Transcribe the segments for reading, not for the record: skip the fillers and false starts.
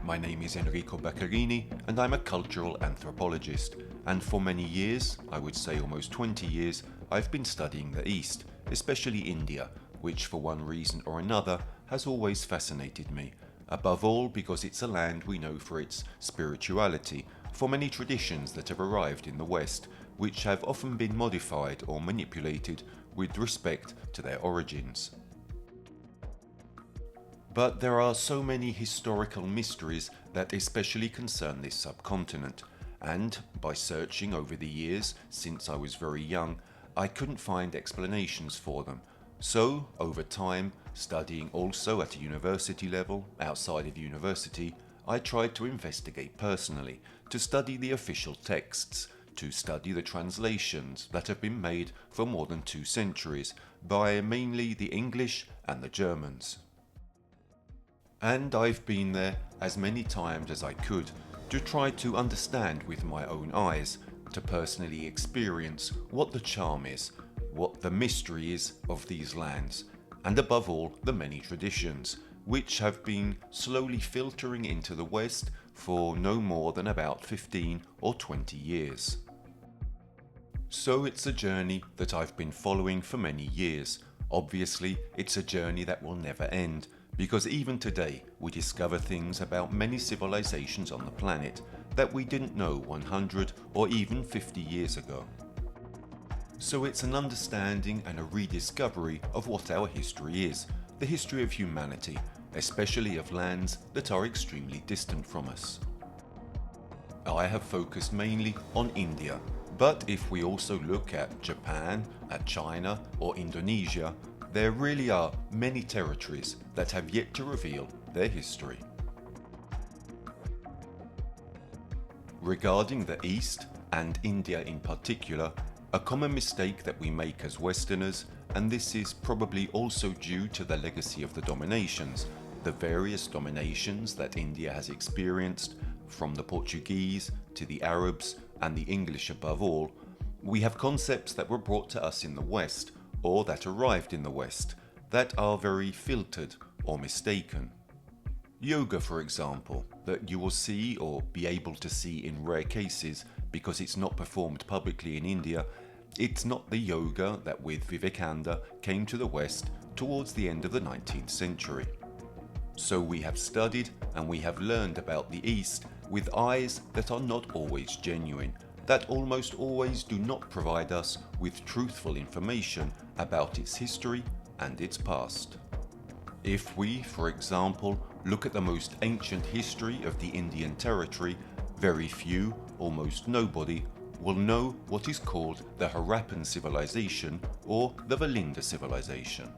My name is Enrico Baccarini and I'm a cultural anthropologist, and for many years, I would say almost 20 years, I've been studying the East, especially India, which for one reason or another has always fascinated me, above all because it's a land we know for its spirituality, for many traditions that have arrived in the West, which have often been modified or manipulated with respect to their origins. But there are so many historical mysteries that especially concern this subcontinent, and by searching over the years since I was very young, I couldn't find explanations for them. So, over time, studying also at a university level, outside of university, I tried to investigate personally, to study the official texts, to study the translations that have been made for more than 2 centuries by mainly the English and the Germans. And I've been there as many times as I could to try to understand with my own eyes, to personally experience what the charm is, what the mystery is of these lands, and above all the many traditions which have been slowly filtering into the West for no more than about 15 or 20 years. So it's a journey that I've been following for many years. Obviously, it's a journey that will never end, because even today we discover things about many civilizations on the planet that we didn't know 100 or even 50 years ago. So it's an understanding and a rediscovery of what our history is, the history of humanity, especially of lands that are extremely distant from us. I have focused mainly on India, but if we also look at Japan, at China or Indonesia, there really are many territories that have yet to reveal their history. Regarding the East, and India in particular, a common mistake that we make as Westerners, and this is probably also due to the legacy of the dominations, the various dominations that India has experienced, from the Portuguese to the Arabs and the English above all, we have concepts that were brought to us in the West, or that arrived in the West, that are very filtered or mistaken. Yoga, for example, that you will see or be able to see in rare cases because it's not performed publicly in India, it's not the yoga that with Vivekananda came to the West towards the end of the 19th century. So we have studied and we have learned about the East with eyes that are not always genuine, that almost always do not provide us with truthful information about its history and its past. If we, for example, look at the most ancient history of the Indian territory, very few, almost nobody, will know what is called the Harappan civilization or the Valinda civilization.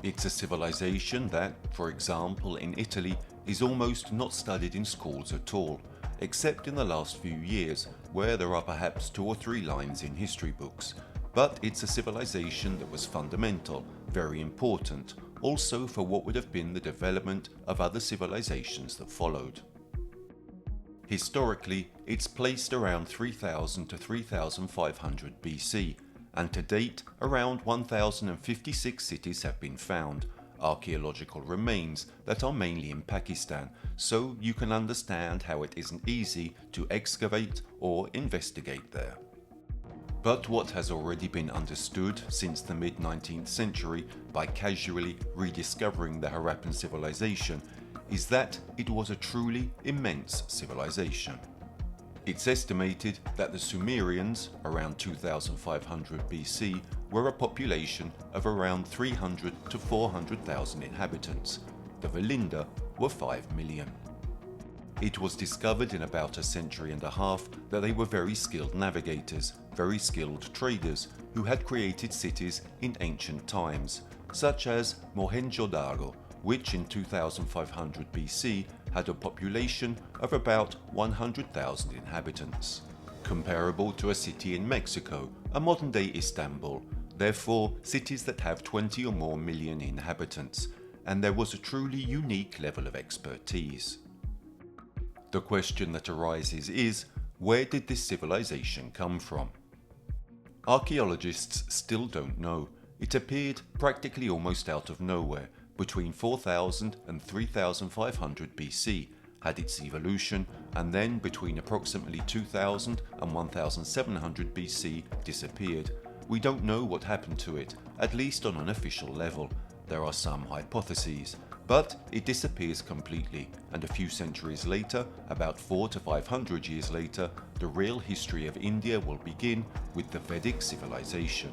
It's a civilization that, for example in Italy, is almost not studied in schools at all, except in the last few years, where there are perhaps 2 or 3 lines in history books. But it's a civilization that was fundamental, very important, also for what would have been the development of other civilizations that followed. Historically, it's placed around 3000 to 3500 BC, and to date around 1056 cities have been found, archaeological remains that are mainly in Pakistan, so you can understand how it isn't easy to excavate or investigate there. But what has already been understood since the mid-19th century by casually rediscovering the Harappan civilization is that it was a truly immense civilization. It's estimated that the Sumerians, around 2500 BC, were a population of around 300 to 400,000 inhabitants. The Valinda were 5 million. It was discovered in about a century and a half that they were very skilled navigators, very skilled traders who had created cities in ancient times, such as Mohenjo-daro, which in 2500 BC had a population of about 100,000 inhabitants, comparable to a city in Mexico, a modern-day Istanbul, therefore cities that have 20 or more million inhabitants, and there was a truly unique level of expertise. The question that arises is, where did this civilization come from? Archaeologists still don't know. It appeared practically almost out of nowhere, between 4000 and 3500 BC, had its evolution, and then between approximately 2000 and 1700 BC disappeared. We don't know what happened to it, at least on an official level. There are some hypotheses, but it disappears completely, and a few centuries later, about 400 to 500 years later, the real history of India will begin with the Vedic civilization.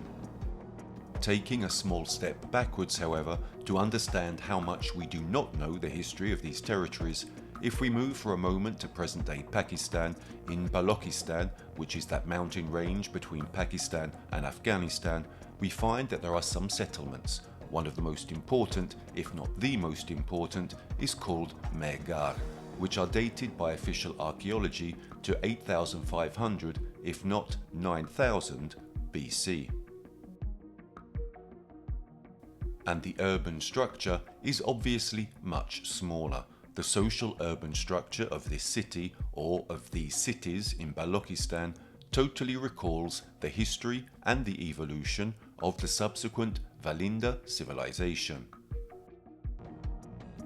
Taking a small step backwards, however, to understand how much we do not know the history of these territories, if we move for a moment to present-day Pakistan, in Balochistan, which is that mountain range between Pakistan and Afghanistan, we find that there are some settlements. One of the most important, if not the most important, is called Mehrgarh, which are dated by official archaeology to 8500, if not 9000 BC. And the urban structure is obviously much smaller. The social urban structure of this city, or of these cities in Balochistan, totally recalls the history and the evolution of the subsequent Valinda civilization.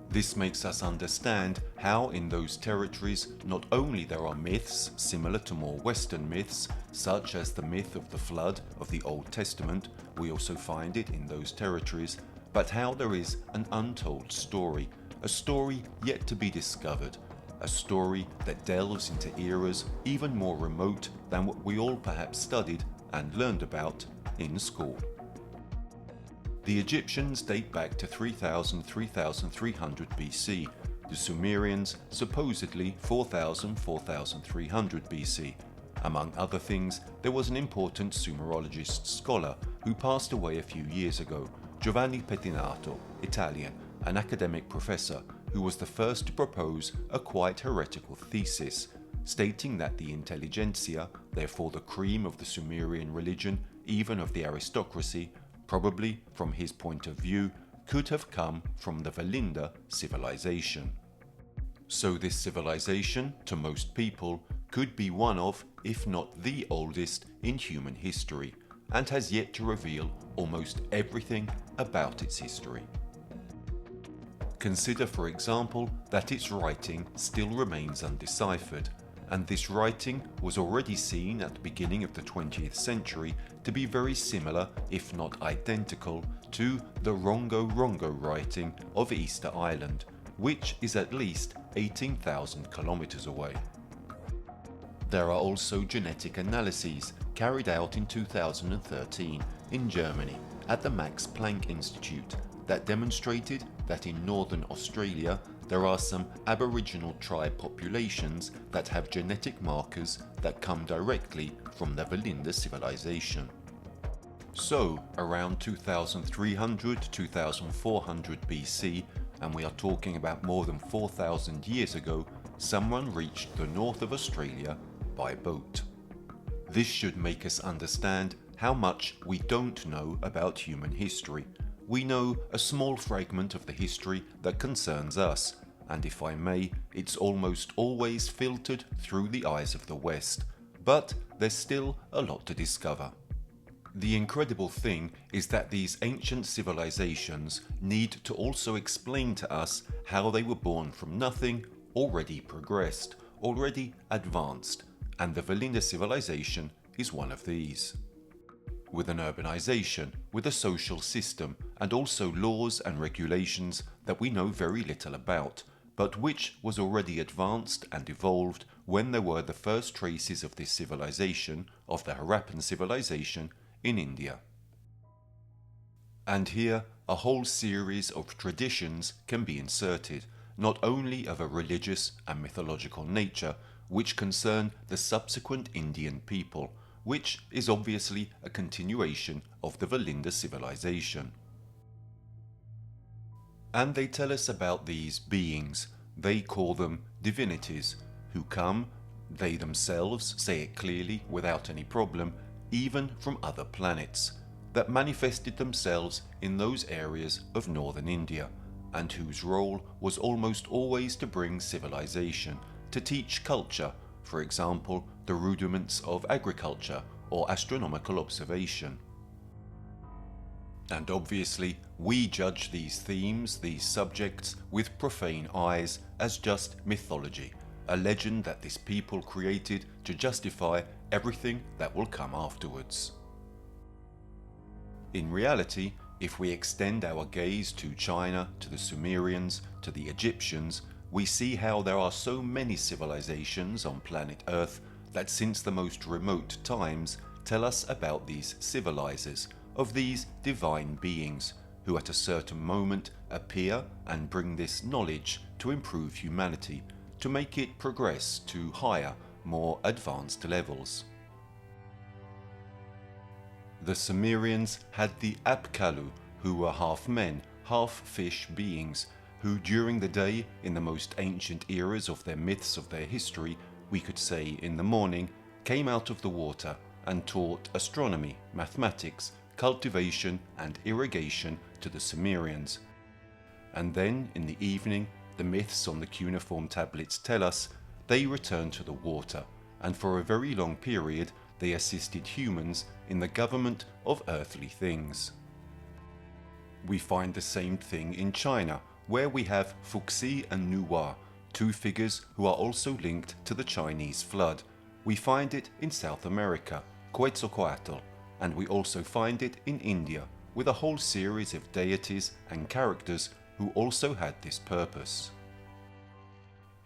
This makes us understand how in those territories not only there are myths similar to more Western myths, such as the myth of the flood of the Old Testament, we also find it in those territories, but how there is an untold story, a story yet to be discovered, a story that delves into eras even more remote than what we all perhaps studied and learned about in school. The Egyptians date back to 3000–3300 BC, the Sumerians supposedly 4000–4300 BC. Among other things, there was an important Sumerologist scholar who passed away a few years ago, Giovanni Pettinato, Italian, an academic professor who was the first to propose a quite heretical thesis, stating that the intelligentsia, therefore the cream of the Sumerian religion, even of the aristocracy, probably, from his point of view, could have come from the Valinda civilization. So this civilization, to most people, could be one of, if not the oldest, in human history, and has yet to reveal almost everything about its history. Consider, for example, that its writing still remains undeciphered, and this writing was already seen at the beginning of the 20th century to be very similar, if not identical, to the Rongo writing of Easter Island, which is at least 18,000 kilometers away. There are also genetic analyses carried out in 2013 in Germany at the Max Planck Institute that demonstrated that in northern Australia there are some Aboriginal tribe populations that have genetic markers that come directly from the Valinda civilization. So, around 2300–2400 BC, and we are talking about more than 4,000 years ago, someone reached the north of Australia by boat. This should make us understand how much we don't know about human history. We know a small fragment of the history that concerns us, and if I may, it's almost always filtered through the eyes of the West, but there's still a lot to discover. The incredible thing is that these ancient civilizations need to also explain to us how they were born from nothing, already progressed, already advanced, and the Valinda civilization is one of these. With an urbanization, with a social system, and also laws and regulations that we know very little about, but which was already advanced and evolved when there were the first traces of this civilization, of the Harappan civilization, in India. And here, a whole series of traditions can be inserted, not only of a religious and mythological nature, which concern the subsequent Indian people, which is obviously a continuation of the Valinda civilization. And they tell us about these beings, they call them divinities, who come, they themselves say it clearly without any problem, even from other planets, that manifested themselves in those areas of northern India, and whose role was almost always to bring civilization, to teach culture, for example, the rudiments of agriculture or astronomical observation. And obviously, we judge these themes, these subjects, with profane eyes as just mythology, a legend that this people created to justify everything that will come afterwards. In reality, if we extend our gaze to China, to the Sumerians, to the Egyptians, we see how there are so many civilizations on planet Earth that since the most remote times tell us about these civilizers, of these divine beings, who at a certain moment appear and bring this knowledge to improve humanity, to make it progress to higher, more advanced levels. The Sumerians had the Apkallu, who were half men, half fish beings, who during the day, in the most ancient eras of their myths of their history, we could say in the morning, came out of the water and taught astronomy, mathematics, cultivation and irrigation to the Sumerians. And then in the evening, the myths on the cuneiform tablets tell us, they returned to the water, and for a very long period they assisted humans in the government of earthly things. We find the same thing in China, where we have Fuxi and Nuwa, two figures who are also linked to the Chinese flood. We find it in South America, Quetzalcoatl, and we also find it in India, with a whole series of deities and characters who also had this purpose.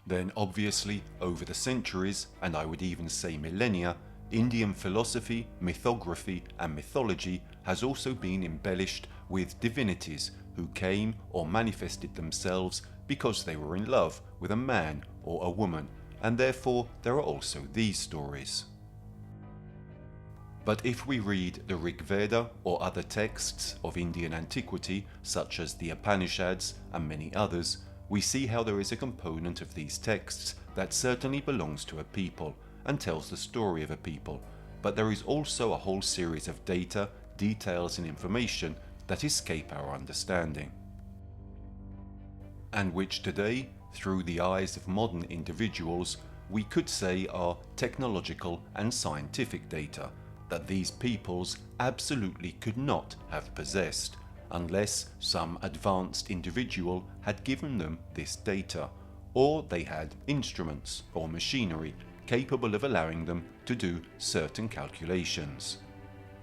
Then obviously, over the centuries, and I would even say millennia, Indian philosophy, mythography and mythology has also been embellished with divinities who came or manifested themselves because they were in love with a man or a woman, and therefore there are also these stories. But if we read the Rig Veda or other texts of Indian antiquity, such as the Upanishads and many others, we see how there is a component of these texts that certainly belongs to a people and tells the story of a people, but there is also a whole series of data, details and information that escape our understanding, and which today, through the eyes of modern individuals, we could say are technological and scientific data that these peoples absolutely could not have possessed unless some advanced individual had given them this data, or they had instruments or machinery capable of allowing them to do certain calculations.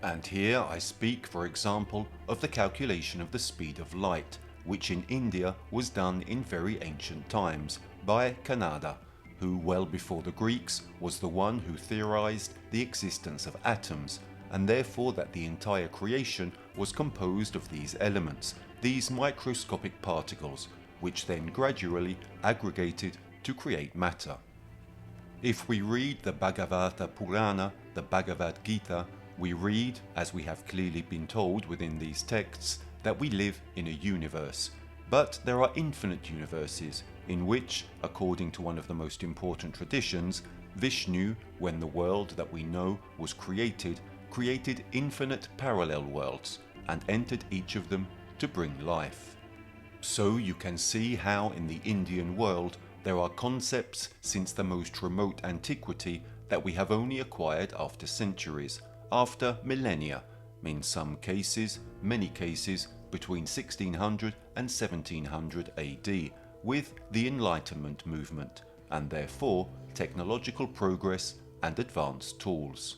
And here I speak, for example, of the calculation of the speed of light, which in India was done in very ancient times by Kanada, who well before the Greeks was the one who theorized the existence of atoms, and therefore that the entire creation was composed of these elements, these microscopic particles, which then gradually aggregated to create matter. If we read the Bhagavata Purana, the Bhagavad Gita, we read, as we have clearly been told within these texts, that we live in a universe. But there are infinite universes in which, according to one of the most important traditions, Vishnu, when the world that we know was created infinite parallel worlds and entered each of them to bring life. So you can see how in the Indian world there are concepts since the most remote antiquity that we have only acquired after centuries, after millennia, in some cases, many cases, between 1600 and 1700 AD, with the Enlightenment movement, and therefore technological progress and advanced tools.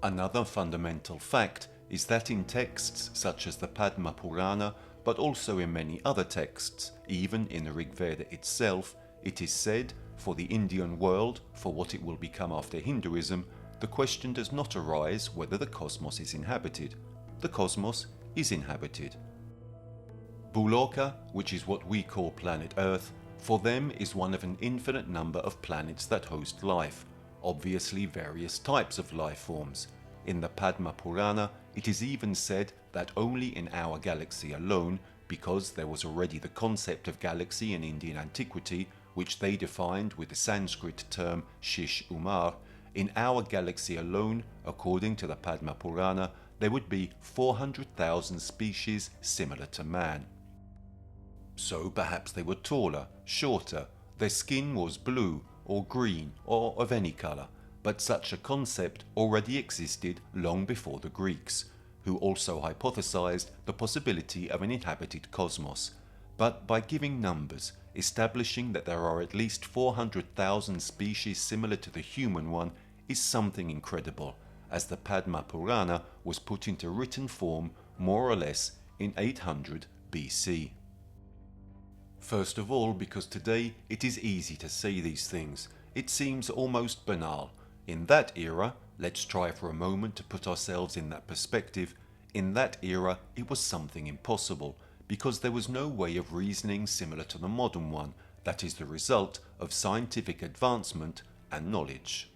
Another fundamental fact is that in texts such as the Padma Purana, but also in many other texts, even in the Rig Veda itself, it is said, for the Indian world, for what it will become after Hinduism, the question does not arise whether the cosmos is inhabited. The cosmos is inhabited. Buloka, which is what we call planet Earth, for them is one of an infinite number of planets that host life, obviously various types of life forms. In the Padma Purana, it is even said that only in our galaxy alone, because there was already the concept of galaxy in Indian antiquity, which they defined with the Sanskrit term Shish Umar, in our galaxy alone, according to the Padma Purana, there would be 400,000 species similar to man. So perhaps they were taller, shorter, their skin was blue or green or of any colour, but such a concept already existed long before the Greeks, who also hypothesized the possibility of an inhabited cosmos. But by giving numbers, establishing that there are at least 400,000 species similar to the human one is something incredible, as the Padma Purana was put into written form more or less in 800 BC. First of all, because today it is easy to say these things. It seems almost banal. In that era, let's try for a moment to put ourselves in that perspective. In that era, it was something impossible, because there was no way of reasoning similar to the modern one, that is the result of scientific advancement and knowledge.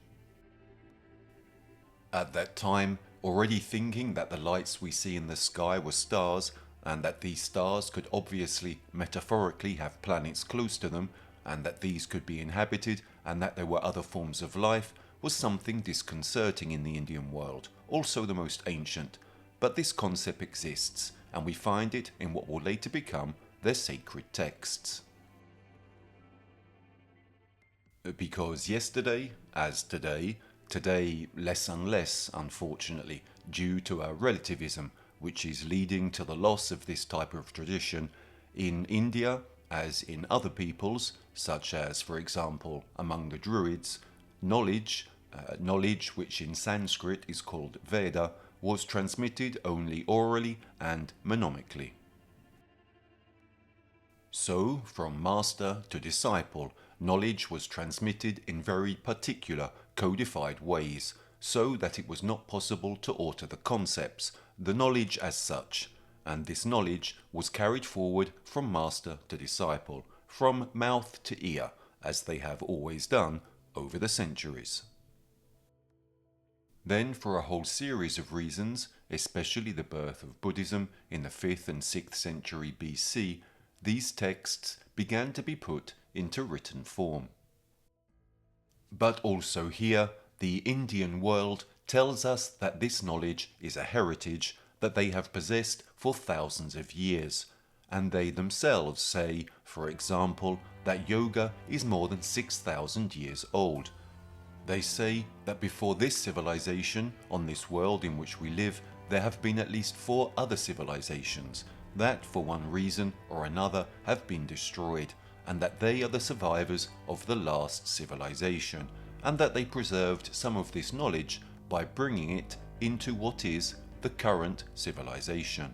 At that time, already thinking that the lights we see in the sky were stars, and that these stars could obviously metaphorically have planets close to them, and that these could be inhabited, and that there were other forms of life, was something disconcerting in the Indian world, also the most ancient. But this concept exists, and we find it in what will later become their sacred texts. Because yesterday, as today, today less and less, unfortunately, due to our relativism, which is leading to the loss of this type of tradition in India, as in other peoples, such as, for example, among the Druids, knowledge which in Sanskrit is called Veda, was transmitted only orally and monomically. So, from master to disciple, knowledge was transmitted in very particular, codified ways, so that it was not possible to alter the concepts, the knowledge as such, and this knowledge was carried forward from master to disciple, from mouth to ear, as they have always done over the centuries. Then, for a whole series of reasons, especially the birth of Buddhism in the 5th and 6th century BC, these texts began to be put into written form. But also here, the Indian world tells us that this knowledge is a heritage that they have possessed for thousands of years, and they themselves say, for example, that yoga is more than 6,000 years old. They say that before this civilization, on this world in which we live, there have been at least 4 other civilizations that, for one reason or another, have been destroyed, and that they are the survivors of the last civilization, and that they preserved some of this knowledge by bringing it into what is the current civilization.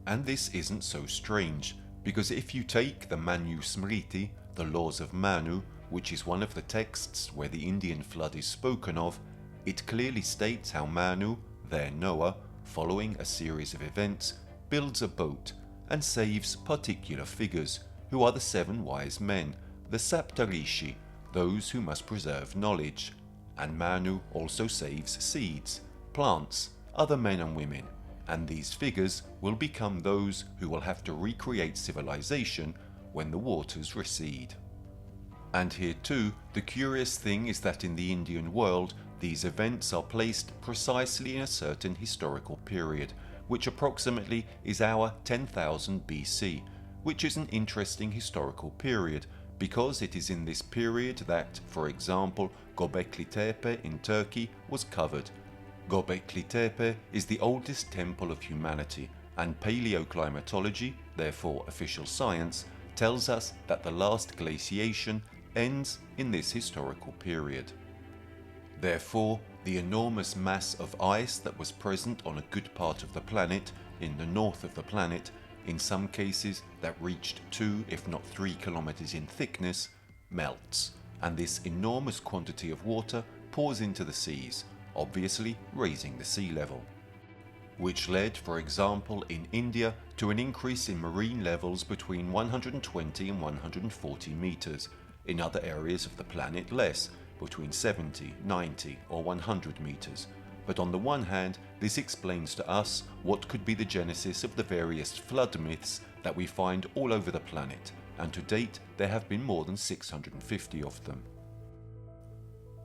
And this isn't so strange, because if you take the Manu Smriti, the laws of Manu, which is one of the texts where the Indian flood is spoken of, it clearly states how Manu, their Noah, following a series of events, builds a boat and saves particular figures, who are the 7 wise men, the Saptarishi, those who must preserve knowledge. And Manu also saves seeds, plants, other men and women, and these figures will become those who will have to recreate civilization when the waters recede. And here too, the curious thing is that in the Indian world, these events are placed precisely in a certain historical period, which approximately is our 10,000 BC, which is an interesting historical period, because it is in this period that, for example, Göbekli Tepe in Turkey was covered. Göbekli Tepe is the oldest temple of humanity, and paleoclimatology, therefore official science, tells us that the last glaciation ends in this historical period. Therefore, the enormous mass of ice that was present on a good part of the planet, in the north of the planet, in some cases that reached 2 if not 3 kilometers in thickness, melts, and this enormous quantity of water pours into the seas, obviously raising the sea level, which led, for example, in India to an increase in marine levels between 120 and 140 meters, in other areas of the planet less, between 70, 90 or 100 meters. But on the one hand, this explains to us what could be the genesis of the various flood myths that we find all over the planet, and to date there have been more than 650 of them.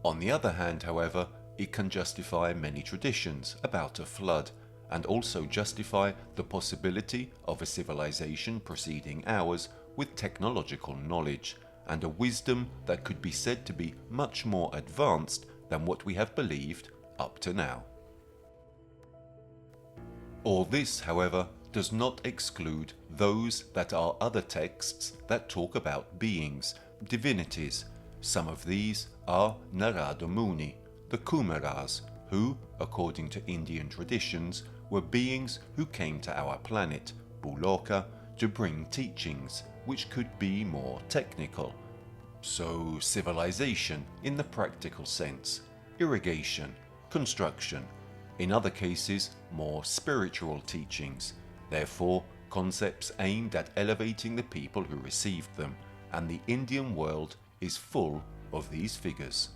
On the other hand, however, it can justify many traditions about a flood, and also justify the possibility of a civilization preceding ours with technological knowledge, and a wisdom that could be said to be much more advanced than what we have believed up to now. All this, however, does not exclude those that are other texts that talk about beings, divinities. Some of these are Narada Muni, the Kumaras, who, according to Indian traditions, were beings who came to our planet, Buloka, to bring teachings which could be more technical. So civilization in the practical sense, irrigation, construction. In other cases, more spiritual teachings, therefore concepts aimed at elevating the people who received them, and the Indian world is full of these figures.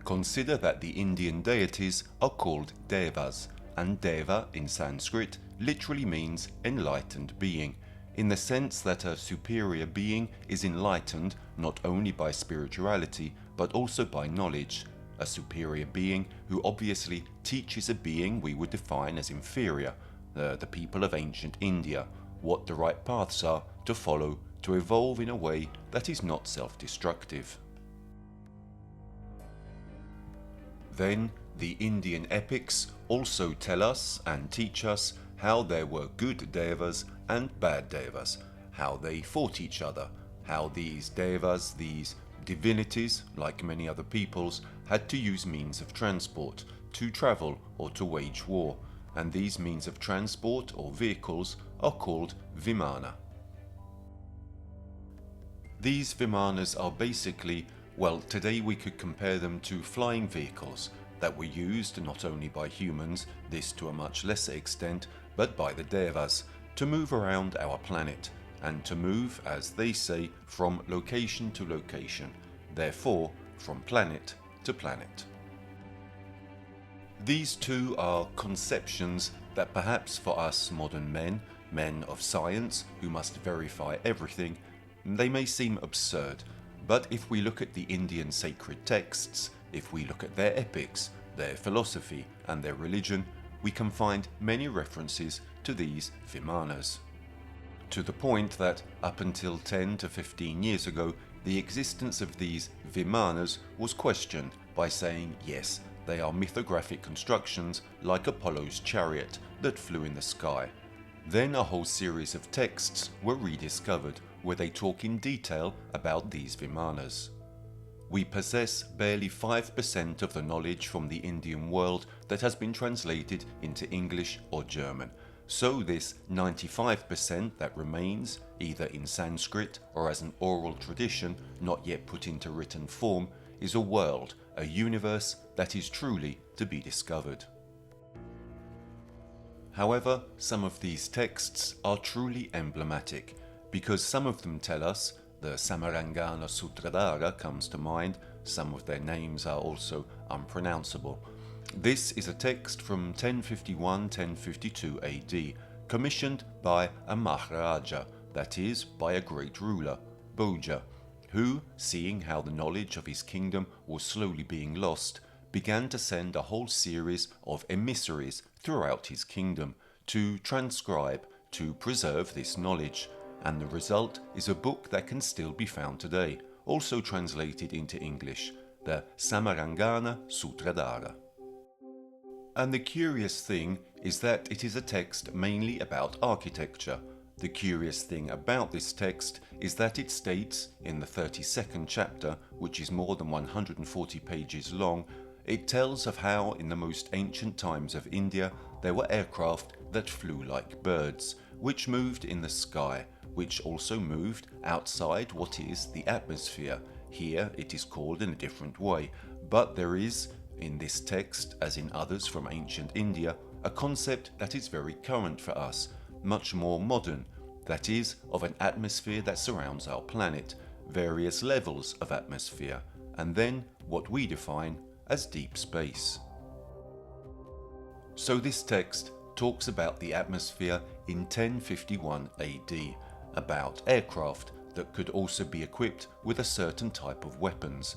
Consider that the Indian deities are called Devas, and Deva in Sanskrit literally means enlightened being, in the sense that a superior being is enlightened not only by spirituality but also by knowledge. A superior being who obviously teaches a being we would define as inferior, the people of ancient India, what the right paths are to follow to evolve in a way that is not self-destructive. Then the Indian epics also tell us and teach us how there were good devas and bad devas, how they fought each other, how these devas, these divinities, like many other peoples, had to use means of transport, to travel or to wage war, and these means of transport or vehicles are called Vimana. These Vimanas are basically, well, today we could compare them to flying vehicles that were used not only by humans, this to a much lesser extent, but by the Devas, to move around our planet, and to move, as they say, from location to location, therefore from planet to planet. These two are conceptions that perhaps for us modern men, men of science who must verify everything, they may seem absurd, but if we look at the Indian sacred texts, if we look at their epics, their philosophy and their religion, we can find many references to these Vimanas. To the point that up until 10 to 15 years ago, the existence of these Vimanas was questioned by saying yes, they are mythographic constructions like Apollo's chariot that flew in the sky. Then a whole series of texts were rediscovered where they talk in detail about these Vimanas. We possess barely 5% of the knowledge from the Indian world that has been translated into English or German. So this 95% that remains, either in Sanskrit or as an oral tradition not yet put into written form, is a world, a universe that is truly to be discovered. However, some of these texts are truly emblematic, because some of them tell us, the Samarangana Sutradhara comes to mind, some of their names are also unpronounceable. This is a text from 1051-1052 AD, commissioned by a Maharaja, that is, by a great ruler, Bhoja, who, seeing how the knowledge of his kingdom was slowly being lost, began to send a whole series of emissaries throughout his kingdom to transcribe, to preserve this knowledge, and the result is a book that can still be found today, also translated into English, the Samarangana Sutradhara. And the curious thing is that it is a text mainly about architecture. The curious thing about this text is that it states in the 32nd chapter, which is more than 140 pages long, it tells of how in the most ancient times of India there were aircraft that flew like birds, which moved in the sky, which also moved outside what is the atmosphere. Here it is called in a different way, but there is, in this text as in others from ancient India, a concept that is very current for us, much more modern, that is, of an atmosphere that surrounds our planet, various levels of atmosphere, and then what we define as deep space. So this text talks about the atmosphere in 1051 AD, about aircraft that could also be equipped with a certain type of weapons,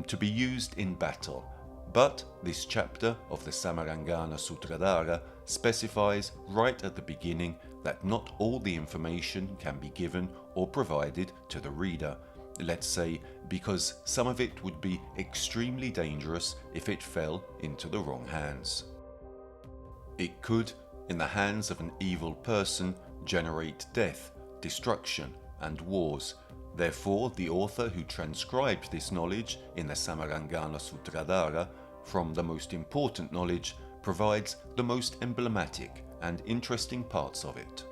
to be used in battle. But this chapter of the Samarangana Sutradhara specifies right at the beginning that not all the information can be given or provided to the reader, let's say because some of it would be extremely dangerous if it fell into the wrong hands. It could, in the hands of an evil person, generate death, destruction, and wars. Therefore, the author who transcribed this knowledge in the Samarangana Sutradhara from the most important knowledge provides the most emblematic and interesting parts of it.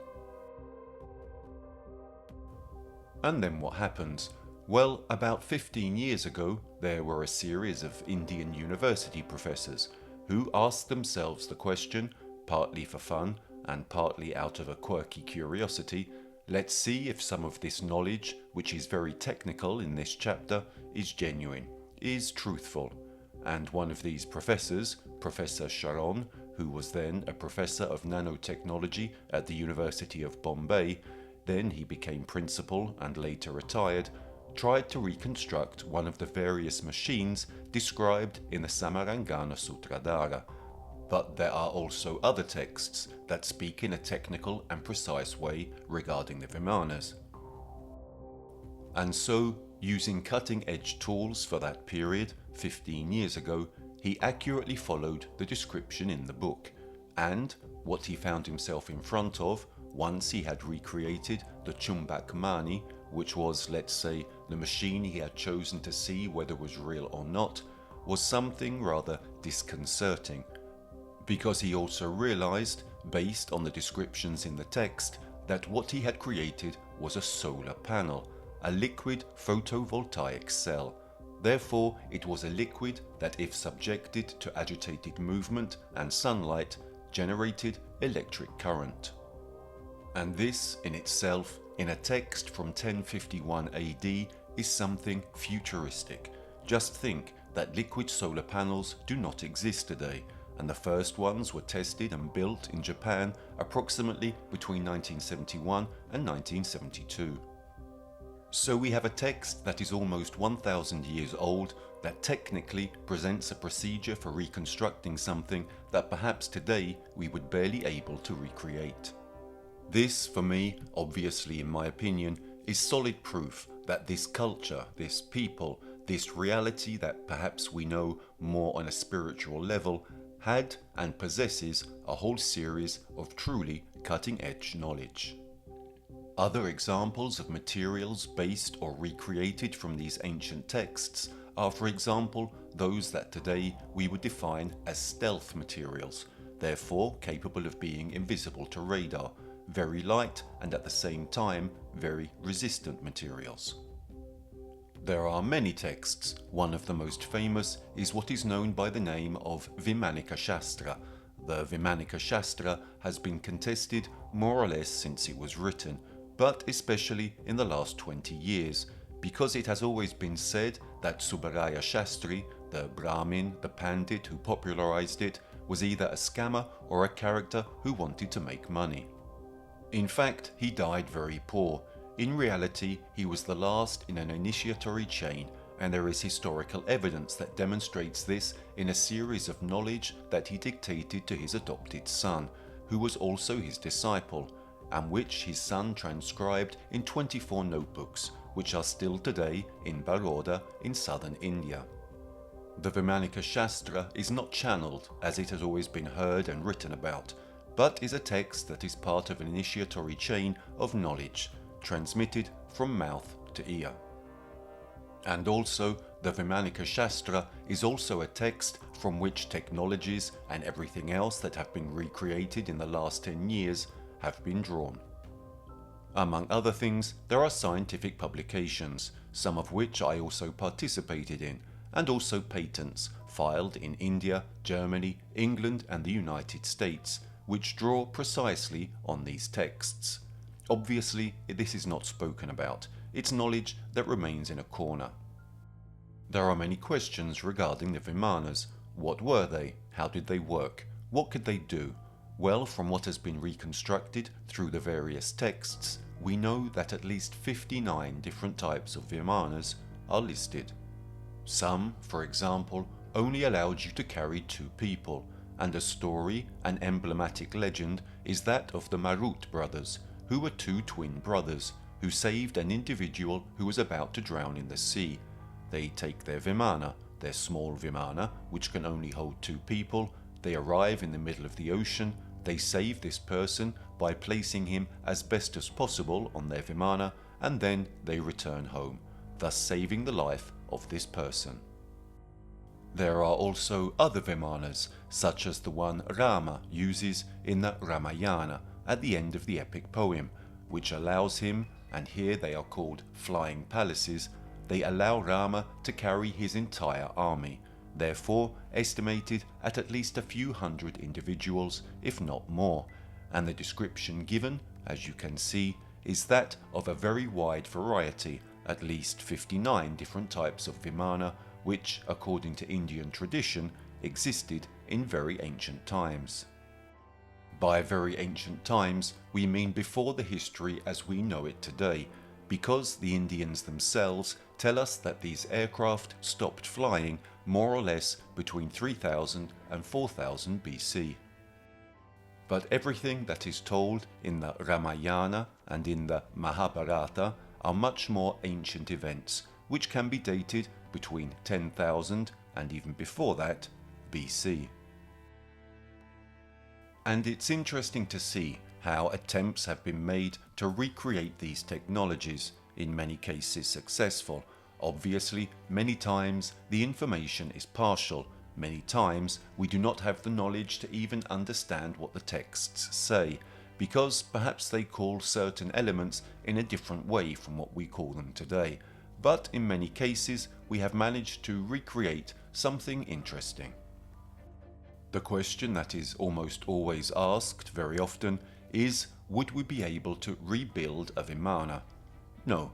And then what happens? Well, about 15 years ago, there were a series of Indian university professors who asked themselves the question, partly for fun and partly out of a quirky curiosity, let's see if some of this knowledge, which is very technical in this chapter, is genuine, is truthful. And one of these professors, Professor Sharon, who was then a professor of nanotechnology at the University of Bombay, then he became principal and later retired, tried to reconstruct one of the various machines described in the Samarangana Sutradhara. But there are also other texts that speak in a technical and precise way regarding the Vimanas. And so, using cutting-edge tools for that period, 15 years ago, he accurately followed the description in the book, and what he found himself in front of once he had recreated the Chumbak Mani, which was, let's say, the machine he had chosen to see whether it was real or not, was something rather disconcerting, because he also realized, based on the descriptions in the text, that what he had created was a solar panel, a liquid photovoltaic cell. Therefore, it was a liquid that, if subjected to agitated movement and sunlight, generated electric current. And this, in itself, in a text from 1051 AD, is something futuristic. Just think that liquid solar panels do not exist today, and the first ones were tested and built in Japan approximately between 1971 and 1972. So we have a text that is almost 1,000 years old that technically presents a procedure for reconstructing something that perhaps today we would barely able to recreate. This, for me, obviously in my opinion, is solid proof that this culture, this people, this reality that perhaps we know more on a spiritual level, had and possesses a whole series of truly cutting-edge knowledge. Other examples of materials based or recreated from these ancient texts are, for example, those that today we would define as stealth materials, therefore capable of being invisible to radar, very light and at the same time very resistant materials. There are many texts. One of the most famous is what is known by the name of Vimanika Shastra. The Vimanika Shastra has been contested more or less since it was written, but especially in the last 20 years, because it has always been said that Subbaraya Shastri, the Brahmin, the Pandit who popularized it, was either a scammer or a character who wanted to make money. In fact, he died very poor. In reality, he was the last in an initiatory chain, and there is historical evidence that demonstrates this in a series of knowledge that he dictated to his adopted son, who was also his disciple, and which his son transcribed in 24 notebooks, which are still today in Baroda in southern India. The Vimanika Shastra is not channeled as it has always been heard and written about, but is a text that is part of an initiatory chain of knowledge, transmitted from mouth to ear. And also, the Vimanika Shastra is also a text from which technologies and everything else that have been recreated in the last 10 years have been drawn. Among other things, there are scientific publications, some of which I also participated in, and also patents filed in India, Germany, England and the United States, which draw precisely on these texts. Obviously, this is not spoken about. It's knowledge that remains in a corner. There are many questions regarding the Vimanas. What were they? How did they work? What could they do? Well, from what has been reconstructed through the various texts, we know that at least 59 different types of Vimanas are listed. Some, for example, only allowed you to carry 2 people, and a story, an emblematic legend, is that of the Marut brothers, who were 2 twin brothers, who saved an individual who was about to drown in the sea. They take their Vimana, their small Vimana, which can only hold 2 people, They arrive in the middle of the ocean, they save this person by placing him as best as possible on their Vimana, and then they return home, thus saving the life of this person. There are also other Vimanas, such as the one Rama uses in the Ramayana at the end of the epic poem, which allows him, and here they are called flying palaces, they allow Rama to carry his entire army, therefore estimated at least a few hundred individuals, if not more, and the description given, as you can see, is that of a very wide variety, at least 59 different types of Vimana, which, according to Indian tradition, existed in very ancient times. By very ancient times, we mean before the history as we know it today, because the Indians themselves tell us that these aircraft stopped flying more or less between 3000 and 4000 BC. But everything that is told in the Ramayana and in the Mahabharata are much more ancient events, which can be dated between 10,000 and even before that BC. And it's interesting to see how attempts have been made to recreate these technologies, in many cases successful. Obviously, many times the information is partial, many times we do not have the knowledge to even understand what the texts say, because perhaps they call certain elements in a different way from what we call them today. But in many cases we have managed to recreate something interesting. The question that is almost always asked very often is, would we be able to rebuild a Vimana? No.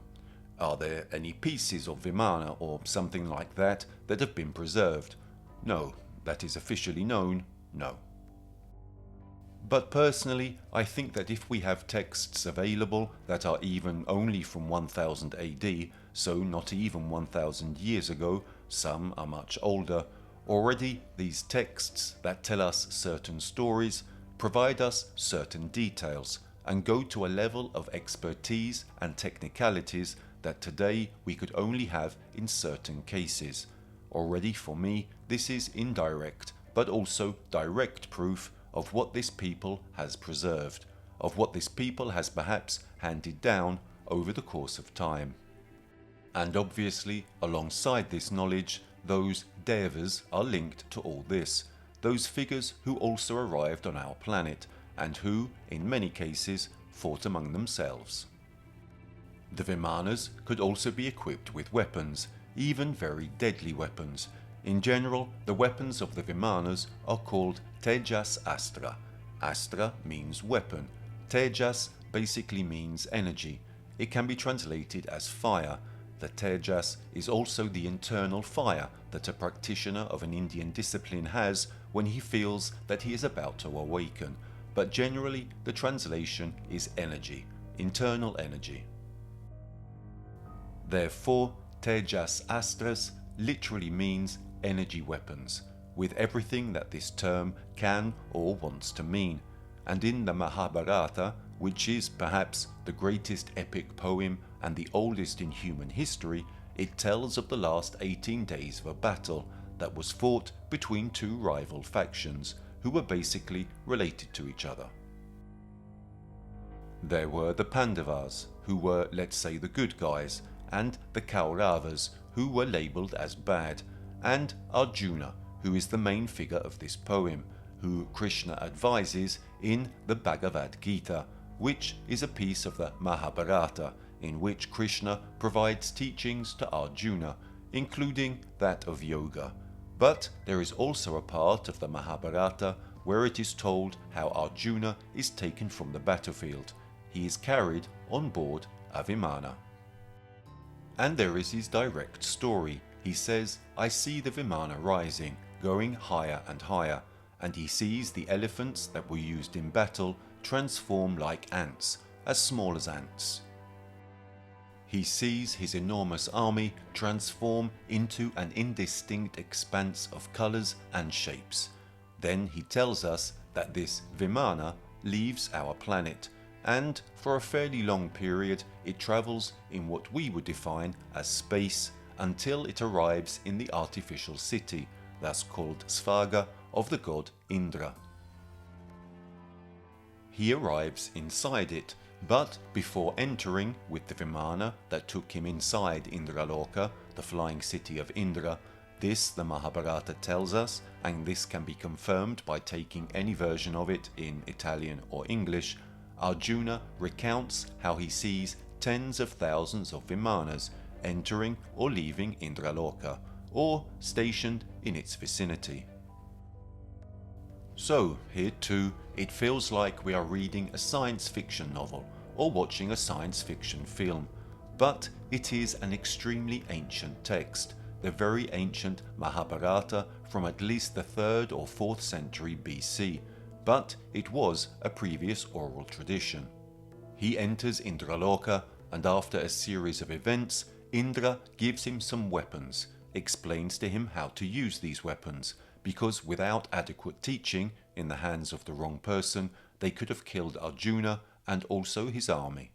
Are there any pieces of Vimana or something like that that have been preserved? No. That is officially known, no. But personally, I think that if we have texts available that are even only from 1000 AD, so not even 1000 years ago, some are much older, already these texts that tell us certain stories provide us certain details and go to a level of expertise and technicalities that today we could only have in certain cases. Already for me, this is indirect but also direct proof of what this people has preserved, of what this people has perhaps handed down over the course of time. And obviously, alongside this knowledge, those devas are linked to all this, those figures who also arrived on our planet, and who, in many cases, fought among themselves. The Vimanas could also be equipped with weapons, even very deadly weapons. In general, the weapons of the Vimanas are called Tejas Astra. Astra means weapon. Tejas basically means energy. It can be translated as fire. The Tejas is also the internal fire that a practitioner of an Indian discipline has when he feels that he is about to awaken. But generally, the translation is energy, internal energy. Therefore, Tejas Astras literally means energy weapons, with everything that this term can or wants to mean. And in the Mahabharata, which is perhaps the greatest epic poem and the oldest in human history, it tells of the last 18 days of a battle that was fought between two rival factions who were basically related to each other. There were the Pandavas, who were, let's say, the good guys, and the Kauravas, who were labelled as bad, and Arjuna, who is the main figure of this poem, who Krishna advises in the Bhagavad Gita, which is a piece of the Mahabharata, in which Krishna provides teachings to Arjuna, including that of yoga. But there is also a part of the Mahabharata where it is told how Arjuna is taken from the battlefield. He is carried on board a Vimana. And there is his direct story. He says, I see the Vimana rising, going higher and higher, and he sees the elephants that were used in battle transform like ants, as small as ants. He sees his enormous army transform into an indistinct expanse of colours and shapes. Then he tells us that this Vimana leaves our planet, and for a fairly long period it travels in what we would define as space until it arrives in the artificial city, thus called Svaga of the god Indra. He arrives inside it, but before entering with the Vimana that took him inside Indraloka, the flying city of Indra, this the Mahabharata tells us, and this can be confirmed by taking any version of it in Italian or English, Arjuna recounts how he sees tens of thousands of Vimanas entering or leaving Indraloka, or stationed in its vicinity. So, here too, it feels like we are reading a science fiction novel or watching a science fiction film, but it is an extremely ancient text, the very ancient Mahabharata from at least the 3rd or 4th century BC, but it was a previous oral tradition. He enters Indraloka, and after a series of events, Indra gives him some weapons, explains to him how to use these weapons, because without adequate teaching in the hands of the wrong person, they could have killed Arjuna and also his army.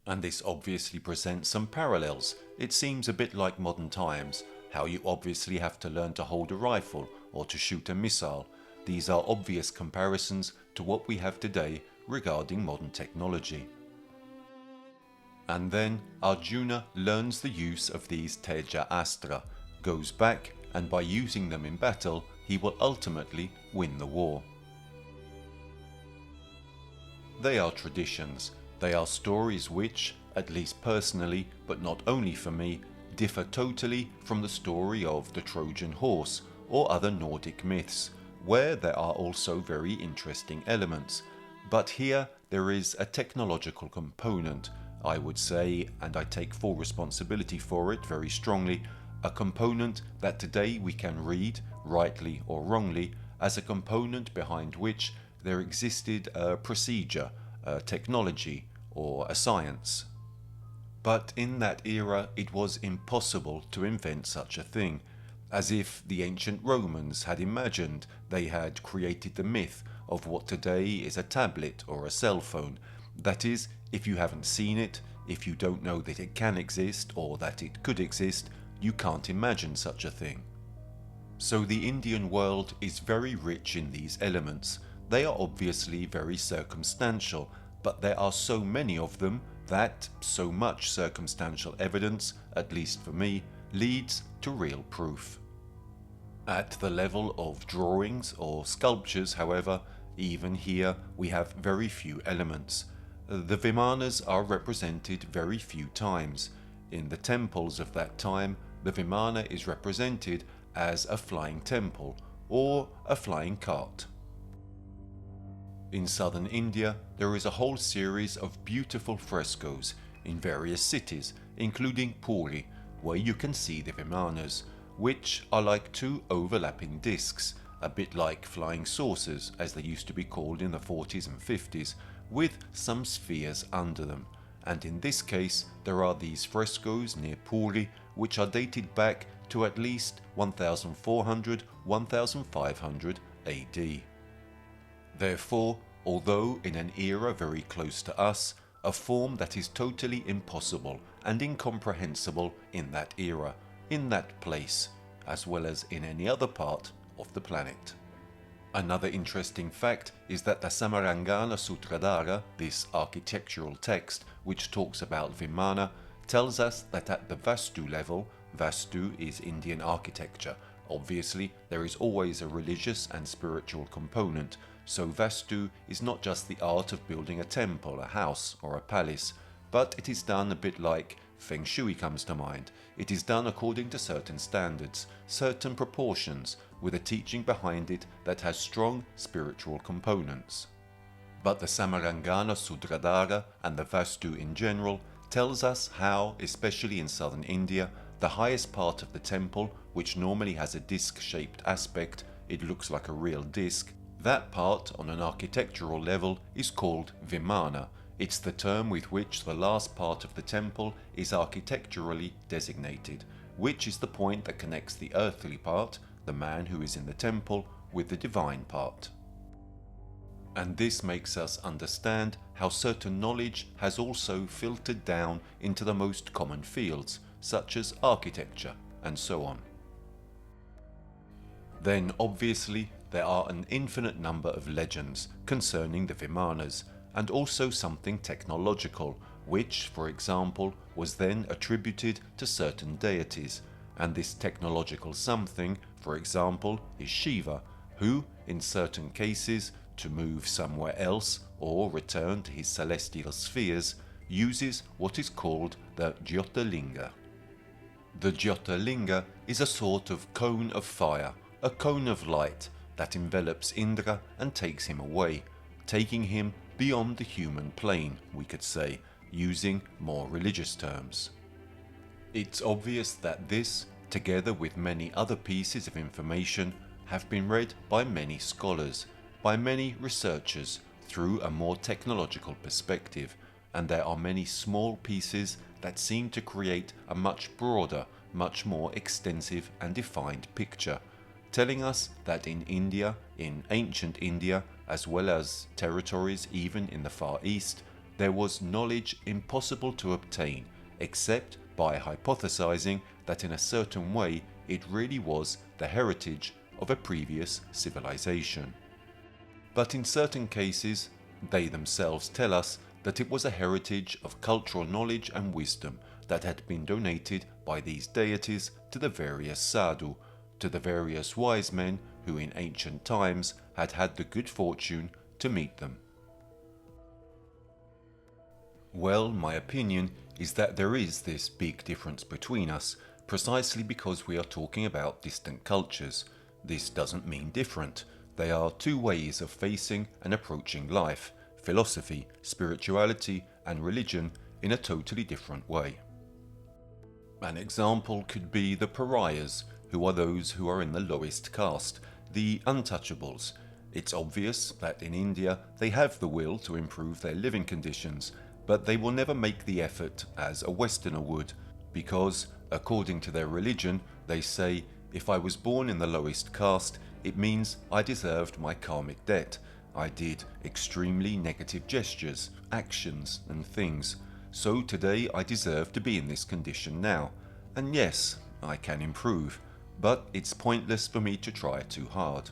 And this obviously presents some parallels. It seems a bit like modern times, how you obviously have to learn to hold a rifle or to shoot a missile. These are obvious comparisons to what we have today regarding modern technology. And then Arjuna learns the use of these Teja Astra, goes back, and by using them in battle, he will ultimately win the war. They are traditions. They are stories which, at least personally, but not only for me, differ totally from the story of the Trojan horse or other Nordic myths, where there are also very interesting elements. But here there is a technological component, I would say, and I take full responsibility for it very strongly, a component that today we can read, rightly or wrongly, as a component behind which there existed a procedure, a technology, or a science. But in that era it was impossible to invent such a thing, as if the ancient Romans had imagined they had created the myth of what today is a tablet or a cell phone. That is, if you haven't seen it, if you don't know that it can exist or that it could exist, you can't imagine such a thing. So the Indian world is very rich in these elements. They are obviously very circumstantial, but there are so many of them that so much circumstantial evidence, at least for me, leads to real proof. At the level of drawings or sculptures, however, even here we have very few elements. The Vimanas are represented very few times. In the temples of that time, the Vimana is represented as a flying temple or a flying cart. In southern India, there is a whole series of beautiful frescoes in various cities, including Puri, where you can see the Vimanas, which are like two overlapping discs, a bit like flying saucers as they used to be called in the 40s and 50s, with some spheres under them. And in this case, there are these frescoes near Puri, which are dated back to at least 1400–1500 AD. Therefore, although in an era very close to us, a form that is totally impossible and incomprehensible in that era, in that place, as well as in any other part of the planet. Another interesting fact is that the Samarangana Sutradhara, this architectural text which talks about Vimana, tells us that at the Vastu level, Vastu is Indian architecture. Obviously, there is always a religious and spiritual component, so Vastu is not just the art of building a temple, a house, or a palace, but it is done a bit like Feng Shui comes to mind. It is done according to certain standards, certain proportions, with a teaching behind it that has strong spiritual components. But the Samarangana Sutradhara and the Vastu in general tells us how, especially in southern India, the highest part of the temple, which normally has a disc-shaped aspect, it looks like a real disc, that part on an architectural level is called Vimana. It's the term with which the last part of the temple is architecturally designated, which is the point that connects the earthly part, the man who is in the temple, with the divine part. And this makes us understand how certain knowledge has also filtered down into the most common fields, such as architecture and so on. Then obviously there are an infinite number of legends concerning the Vimanas, and also something technological, which, for example, was then attributed to certain deities, and this technological something, for example, is Shiva, who, in certain cases, to move somewhere else or return to his celestial spheres, uses what is called the Jyotirlinga. The Jyotirlinga is a sort of cone of fire, a cone of light that envelops Indra and takes him away, taking him beyond the human plane, we could say, using more religious terms. It's obvious that this, together with many other pieces of information, have been read by many scholars, by many researchers through a more technological perspective, and there are many small pieces that seem to create a much broader, much more extensive and defined picture, telling us that in India, in ancient India, as well as territories even in the Far East, there was knowledge impossible to obtain, except by hypothesizing that in a certain way it really was the heritage of a previous civilization. But in certain cases, they themselves tell us that it was a heritage of cultural knowledge and wisdom that had been donated by these deities to the various sadhu, to the various wise men who in ancient times had had the good fortune to meet them. Well, my opinion is that there is this big difference between us, precisely because we are talking about distant cultures. This doesn't mean different. They are two ways of facing and approaching life, philosophy, spirituality, and religion in a totally different way. An example could be the pariahs, who are those who are in the lowest caste, the untouchables. It's obvious that in India they have the will to improve their living conditions, but they will never make the effort as a Westerner would, because, according to their religion, they say, if I was born in the lowest caste, it means I deserved my karmic debt. I did extremely negative gestures, actions, and things. So today I deserve to be in this condition now. And yes, I can improve, but it's pointless for me to try too hard.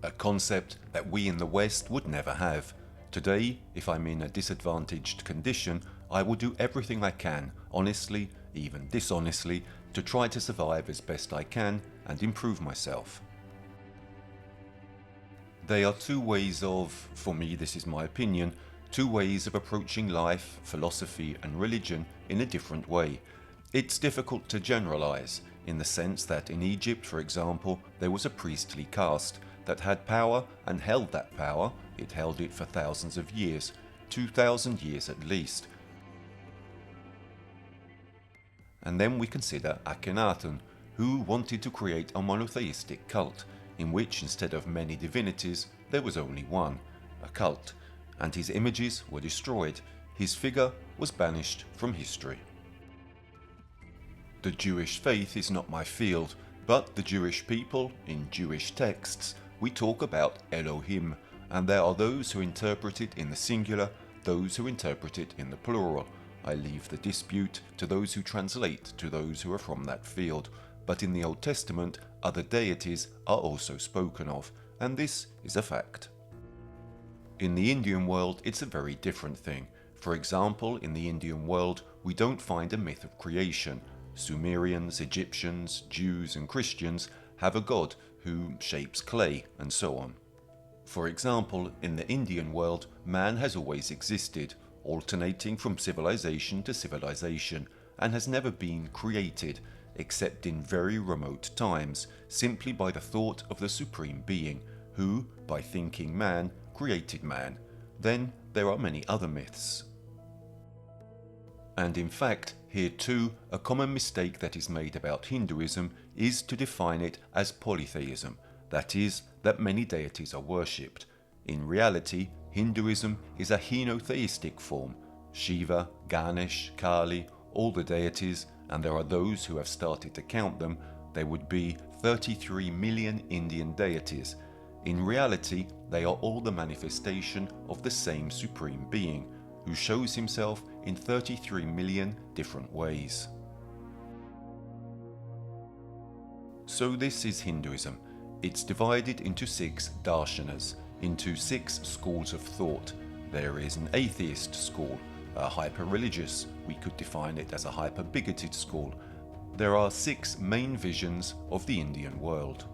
A concept that we in the West would never have. Today, if I'm in a disadvantaged condition, I will do everything I can, honestly, even dishonestly, to try to survive as best I can and improve myself. They are two ways of, for me this is my opinion, two ways of approaching life, philosophy and religion in a different way. It's difficult to generalize, in the sense that in Egypt, for example, there was a priestly caste that had power and held that power. It held it for thousands of years, 2,000 years at least. And then we consider Akhenaten, who wanted to create a monotheistic cult, in which instead of many divinities, there was only one, a cult, and his images were destroyed. His figure was banished from history. The Jewish faith is not my field, but the Jewish people, in Jewish texts, we talk about Elohim, and there are those who interpret it in the singular, those who interpret it in the plural. I leave the dispute to those who translate, to those who are from that field. But in the Old Testament, other deities are also spoken of, and this is a fact. In the Indian world, it's a very different thing. For example, in the Indian world, we don't find a myth of creation. Sumerians, Egyptians, Jews, and Christians have a god who shapes clay, and so on. For example, in the Indian world, man has always existed, alternating from civilization to civilization, and has never been created, except in very remote times, simply by the thought of the Supreme Being, who, by thinking man, created man. Then there are many other myths. And in fact, here too, a common mistake that is made about Hinduism is to define it as polytheism, that is, that many deities are worshipped. In reality, Hinduism is a henotheistic form. Shiva, Ganesh, Kali, all the deities, and there are those who have started to count them, there would be 33 million Indian deities. In reality, they are all the manifestation of the same Supreme Being, who shows himself in 33 million different ways. So this is Hinduism. It's divided into 6 darshanas, into 6 schools of thought. There is an atheist school, a hyper-religious, we could define it as a hyper-bigoted school. There are 6 main visions of the Indian world.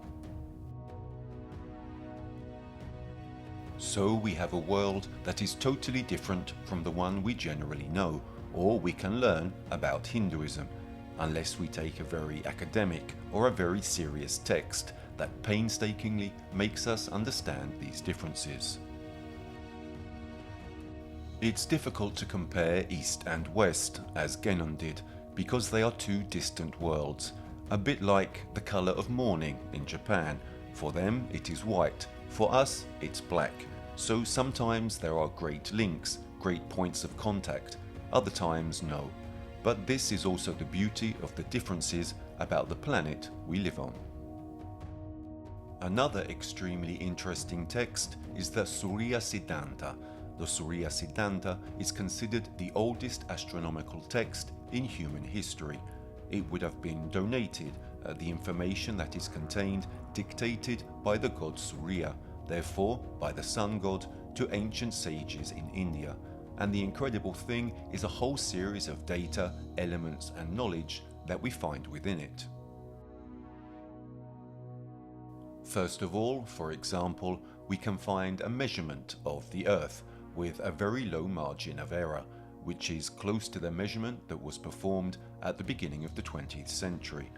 So we have a world that is totally different from the one we generally know, or we can learn about Hinduism, unless we take a very academic or a very serious text that painstakingly makes us understand these differences. It's difficult to compare East and West, as Genon did, because they are 2 distant worlds, a bit like the colour of morning in Japan. For them it is white, for us it's black. So sometimes there are great links, great points of contact, other times no. But this is also the beauty of the differences about the planet we live on. Another extremely interesting text is the Surya Siddhanta. The Surya Siddhanta is considered the oldest astronomical text in human history. It would have been donated, the information that is contained dictated by the god Surya, therefore by the sun god, to ancient sages in India. And the incredible thing is a whole series of data, elements and knowledge that we find within it. First of all, for example, we can find a measurement of the Earth with a very low margin of error, which is close to the measurement that was performed at the beginning of the 20th century.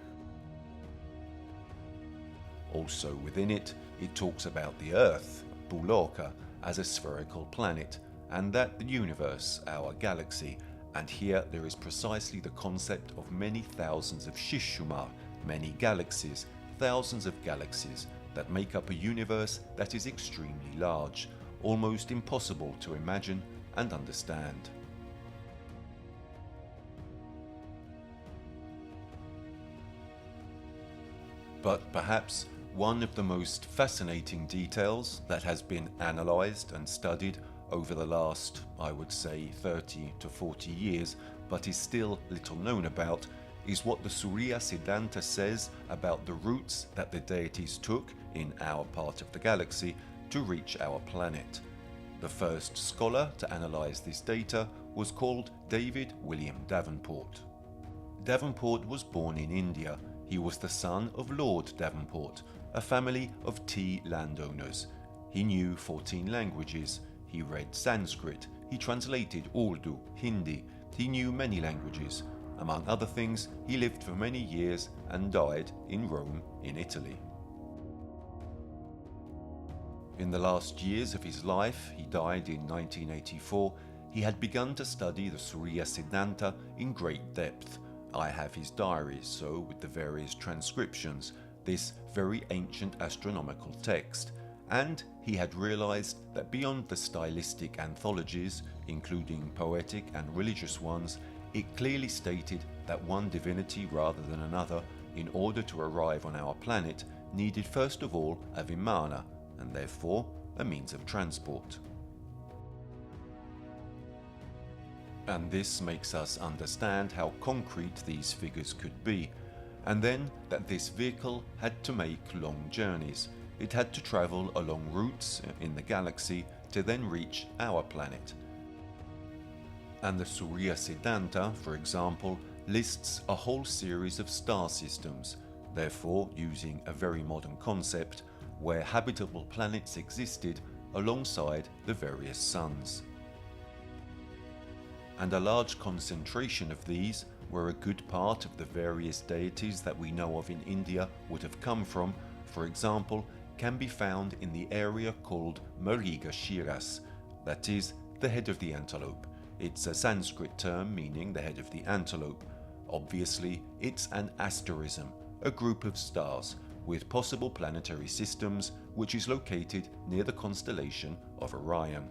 Also within it, it talks about the Earth, Buloka, as a spherical planet, and that the universe, our galaxy, and here there is precisely the concept of many thousands of Shishumar, many galaxies, thousands of galaxies, that make up a universe that is extremely large, almost impossible to imagine and understand. But perhaps one of the most fascinating details that has been analysed and studied over the last, I would say, 30 to 40 years, but is still little known about, is what the Surya Siddhanta says about the routes that the deities took in our part of the galaxy to reach our planet. The first scholar to analyse this data was called David William Davenport. Davenport was born in India. He was the son of Lord Davenport, a family of tea landowners. He knew 14 languages. He read Sanskrit. He translated Urdu, Hindi. He knew many languages. Among other things, he lived for many years and died in Rome, in Italy. In the last years of his life, he died in 1984, he had begun to study the Surya Siddhanta in great depth. I have his diaries, so with the various transcriptions, this very ancient astronomical text, and he had realized that beyond the stylistic anthologies, including poetic and religious ones, it clearly stated that one divinity rather than another, in order to arrive on our planet, needed first of all a Vimana, and therefore a means of transport. And this makes us understand how concrete these figures could be, and then that this vehicle had to make long journeys. It had to travel along routes in the galaxy to then reach our planet. And the Surya Siddhanta, for example, lists a whole series of star systems, therefore using a very modern concept, where habitable planets existed alongside the various suns. And a large concentration of these, where a good part of the various deities that we know of in India would have come from, for example, can be found in the area called Mrigashiras, that is, the head of the antelope. It's a Sanskrit term meaning the head of the antelope. Obviously, it's an asterism, a group of stars with possible planetary systems, which is located near the constellation of Orion.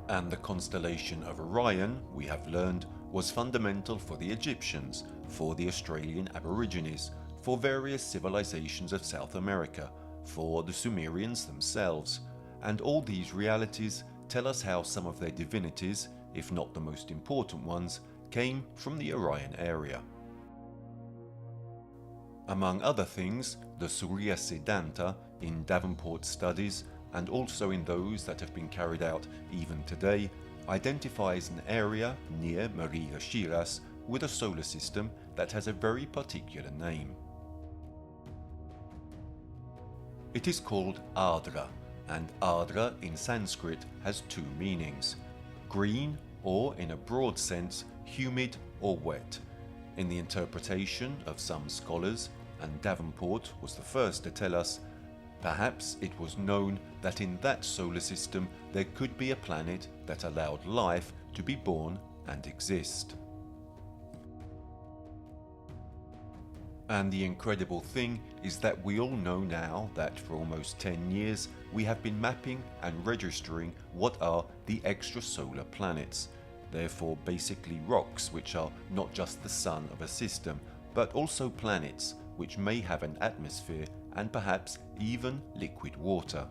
And the constellation of Orion, we have learned, was fundamental for the Egyptians, for the Australian Aborigines, for various civilizations of South America, for the Sumerians themselves, and all these realities tell us how some of their divinities, if not the most important ones, came from the Orion area. Among other things, the Surya Siddhanta in Davenport studies, and also in those that have been carried out even today, identifies an area near Margashiras with a solar system that has a very particular name. It is called Ardra, and Ardra in Sanskrit has two meanings: green, or in a broad sense, humid or wet. In the interpretation of some scholars, and Davenport was the first to tell us, perhaps it was known that in that solar system there could be a planet that allowed life to be born and exist. And the incredible thing is that we all know now that for almost 10 years we have been mapping and registering what are the extrasolar planets, therefore basically rocks which are not just the sun of a system, but also planets which may have an atmosphere and perhaps even liquid water.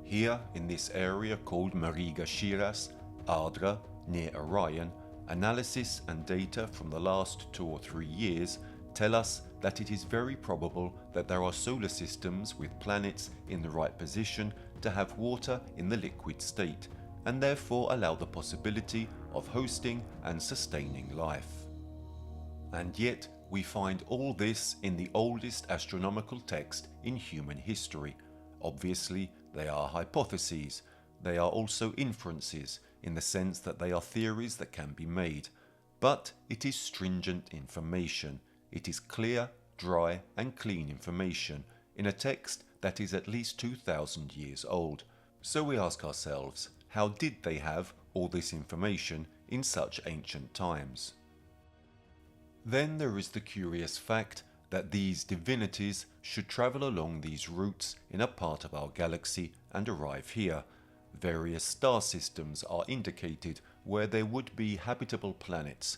Here in this area called Margashiras, Ardra, near Orion, analysis and data from the last 2 or 3 years tell us that it is very probable that there are solar systems with planets in the right position to have water in the liquid state, and therefore allow the possibility of hosting and sustaining life. And yet, we find all this in the oldest astronomical text in human history. Obviously, they are hypotheses. They are also inferences, in the sense that they are theories that can be made. But it is stringent information. It is clear, dry, and clean information in a text that is at least 2,000 years old. So we ask ourselves, how did they have all this information in such ancient times? Then there is the curious fact that these divinities should travel along these routes in a part of our galaxy and arrive here. Various star systems are indicated where there would be habitable planets.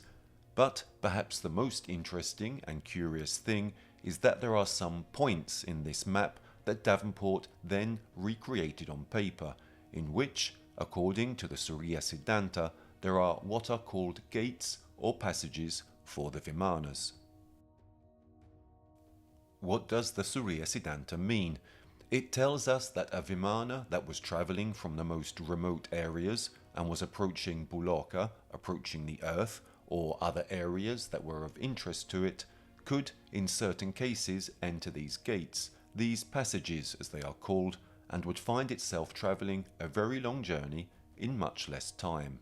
But perhaps the most interesting and curious thing is that there are some points in this map that Davenport then recreated on paper, in which, according to the Surya Siddhanta, there are what are called gates or passages for the Vimanas. What does the Surya Siddhanta mean? It tells us that a Vimana that was travelling from the most remote areas and was approaching Buloka, approaching the Earth, or other areas that were of interest to it, could, in certain cases, enter these gates, these passages as they are called, and would find itself travelling a very long journey in much less time.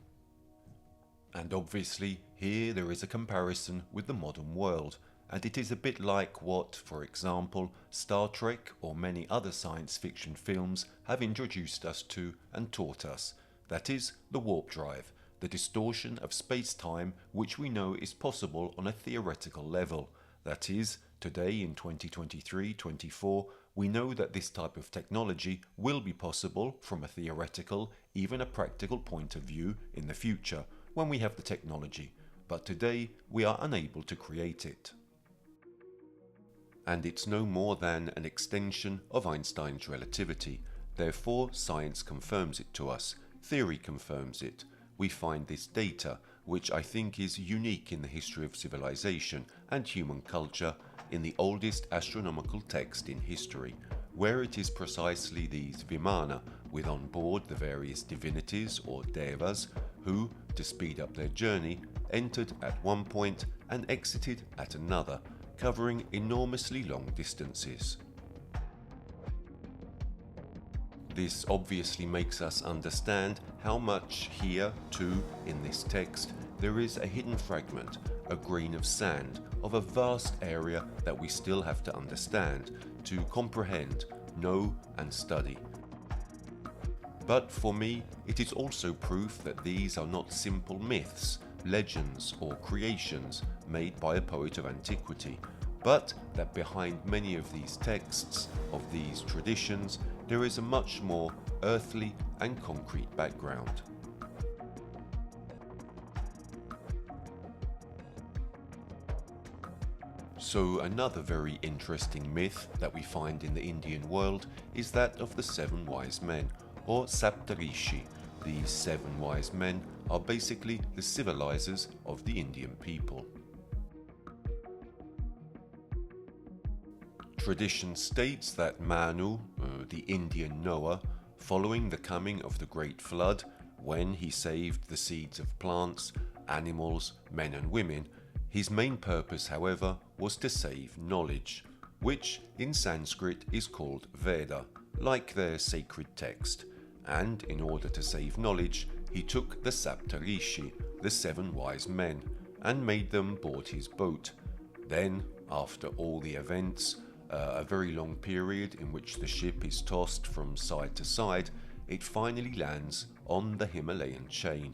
And obviously, here there is a comparison with the modern world, and it is a bit like what, for example, Star Trek or many other science fiction films have introduced us to and taught us. That is, the warp drive, the distortion of space-time which we know is possible on a theoretical level. That is, today in 2023-24, we know that this type of technology will be possible from a theoretical, even a practical point of view in the future, when we have the technology, but today we are unable to create it. And it's no more than an extension of Einstein's relativity. Therefore, science confirms it to us, theory confirms it. We find this data, which I think is unique in the history of civilization and human culture, in the oldest astronomical text in history, where it is precisely these Vimana, with on board the various divinities or devas, who, to speed up their journey, entered at one point and exited at another, covering enormously long distances. This obviously makes us understand how much here, too, in this text, there is a hidden fragment, a grain of sand, of a vast area that we still have to understand, to comprehend, know and study. But for me, it is also proof that these are not simple myths, legends or creations made by a poet of antiquity, but that behind many of these texts, of these traditions, there is a much more earthly and concrete background. So another very interesting myth that we find in the Indian world is that of the 7 wise men, or Saptarishi. These 7 wise men are basically the civilizers of the Indian people. Tradition states that Manu, the Indian Noah, following the coming of the Great Flood, when he saved the seeds of plants, animals, men and women, his main purpose, however, was to save knowledge, which in Sanskrit is called Veda, like their sacred text. And in order to save knowledge, he took the Saptarishi, the 7 wise men, and made them board his boat. Then, after all the events, a very long period in which the ship is tossed from side to side, it finally lands on the Himalayan chain.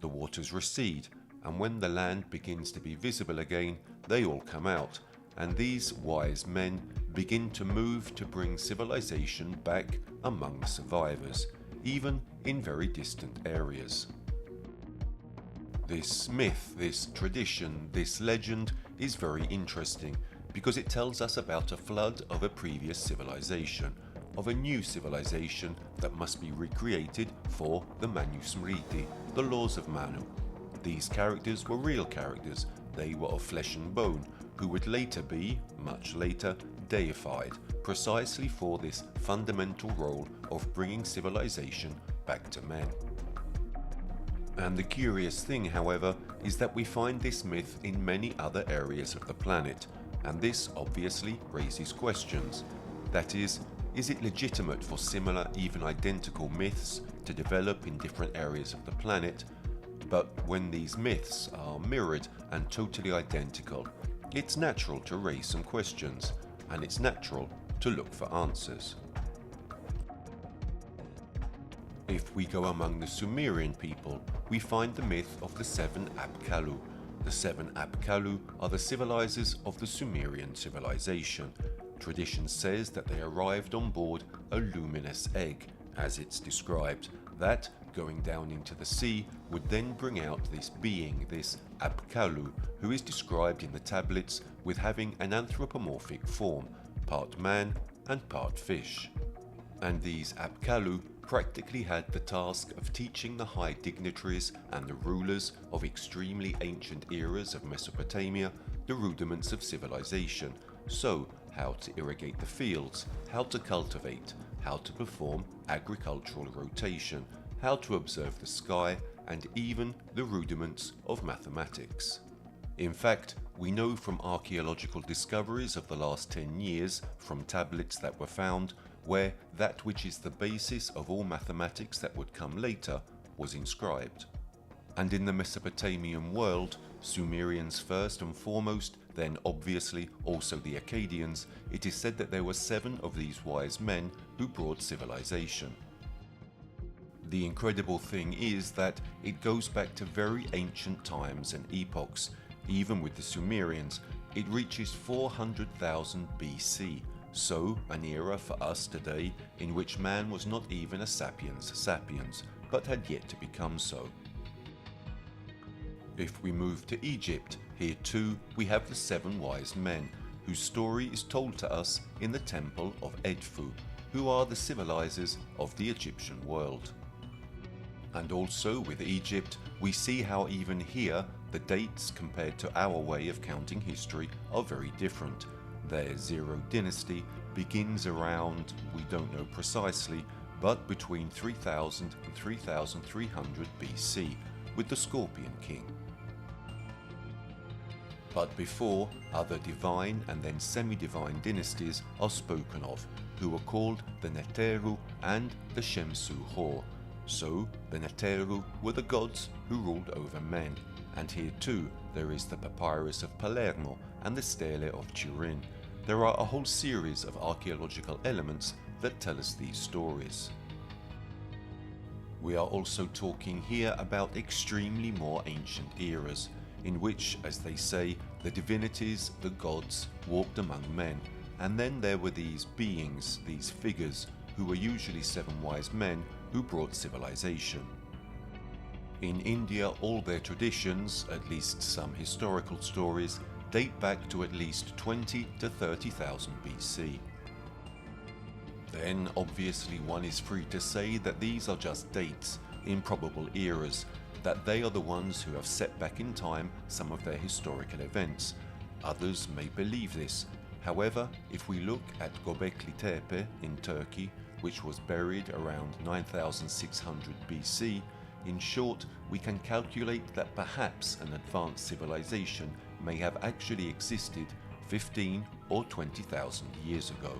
The waters recede, and when the land begins to be visible again, they all come out, and these wise men begin to move to bring civilization back among the survivors, even in very distant areas. This myth, this tradition, this legend is very interesting because it tells us about a flood of a previous civilization, of a new civilization that must be recreated for the Manu Smriti, the laws of Manu. These characters were real characters, they were of flesh and bone, who would later be, much later, deified, precisely for this fundamental role of bringing civilization back to men. And the curious thing, however, is that we find this myth in many other areas of the planet, and this obviously raises questions. That is it legitimate for similar, even identical myths to develop in different areas of the planet? But when these myths are mirrored and totally identical, it's natural to raise some questions, and it's natural to look for answers. If we go among the Sumerian people, we find the myth of the 7 Apkallu. The 7 Apkallu are the civilizers of the Sumerian civilization. Tradition says that they arrived on board a luminous egg, as it's described, that, going down into the sea, would then bring out this being, this Apkallu, who is described in the tablets with having an anthropomorphic form, part man and part fish. And these Apkallu practically had the task of teaching the high dignitaries and the rulers of extremely ancient eras of Mesopotamia the rudiments of civilization, so how to irrigate the fields, how to cultivate, how to perform agricultural rotation, how to observe the sky, and even the rudiments of mathematics. In fact, we know from archaeological discoveries of the last 10 years from tablets that were found where that which is the basis of all mathematics that would come later was inscribed. And in the Mesopotamian world, Sumerians first and foremost, then obviously also the Akkadians, it is said that there were 7 of these wise men who brought civilization. The incredible thing is that it goes back to very ancient times and epochs. Even with the Sumerians, it reaches 400,000 BC, so an era for us today in which man was not even a sapiens sapiens, but had yet to become so. If we move to Egypt, here too we have the 7 wise men, whose story is told to us in the temple of Edfu, who are the civilizers of the Egyptian world. And also with Egypt, we see how even here the dates compared to our way of counting history are very different. Their Zero dynasty begins around, we don't know precisely, but between 3000 and 3300 BC, with the Scorpion King. But before, other divine and then semi-divine dynasties are spoken of, who were called the Neteru and the Shemsu Hor. So, the Neteru were the gods who ruled over men, and here too there is the Papyrus of Palermo and the Stele of Turin. There are a whole series of archaeological elements that tell us these stories. We are also talking here about extremely more ancient eras, in which, as they say, the divinities, the gods, walked among men, and then there were these beings, these figures, who were usually 7 wise men who brought civilization. In India, all their traditions, at least some historical stories, date back to at least 20 to 30,000 BC. Then, obviously, one is free to say that these are just dates, improbable eras, that they are the ones who have set back in time some of their historical events. Others may believe this. However, if we look at Göbekli Tepe in Turkey, which was buried around 9600 BC, in short, we can calculate that perhaps an advanced civilization may have actually existed 15 or 20,000 years ago.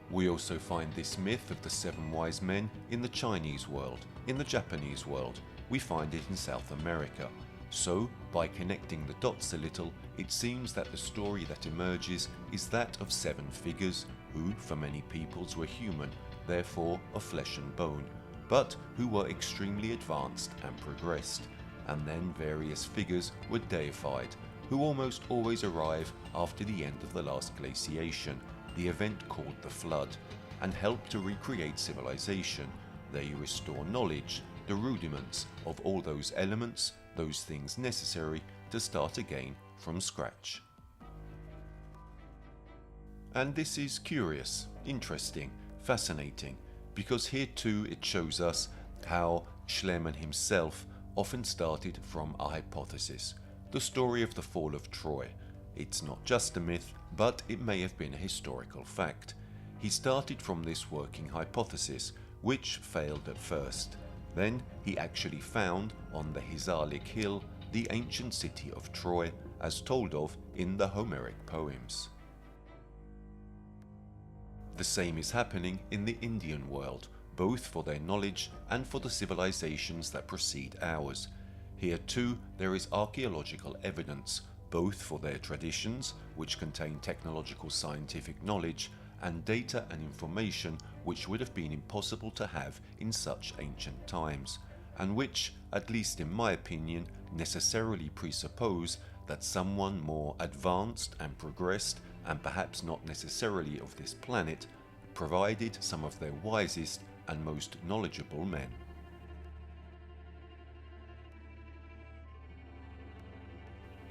We also find this myth of the 7 wise men in the Chinese world, in the Japanese world, we find it in South America. So, by connecting the dots a little, it seems that the story that emerges is that of 7 figures who, for many peoples, were human, therefore of flesh and bone, but who were extremely advanced and progressed, and then various figures were deified, who almost always arrive after the end of the last glaciation, the event called the Flood, and help to recreate civilization. They restore knowledge, the rudiments of all those elements, those things necessary to start again from scratch. And this is curious, interesting, fascinating, because here too it shows us how Schliemann himself often started from a hypothesis, the story of the fall of Troy. It's not just a myth, but it may have been a historical fact. He started from this working hypothesis, which failed at first. Then he actually found on the Hisarlik hill the ancient city of Troy, as told of in the Homeric poems. The same is happening in the Indian world, both for their knowledge and for the civilizations that precede ours. Here too there is archaeological evidence, both for their traditions, which contain technological scientific knowledge, and data and information which would have been impossible to have in such ancient times, and which, at least in my opinion, necessarily presuppose that someone more advanced and progressed, and perhaps not necessarily of this planet, provided some of their wisest and most knowledgeable men.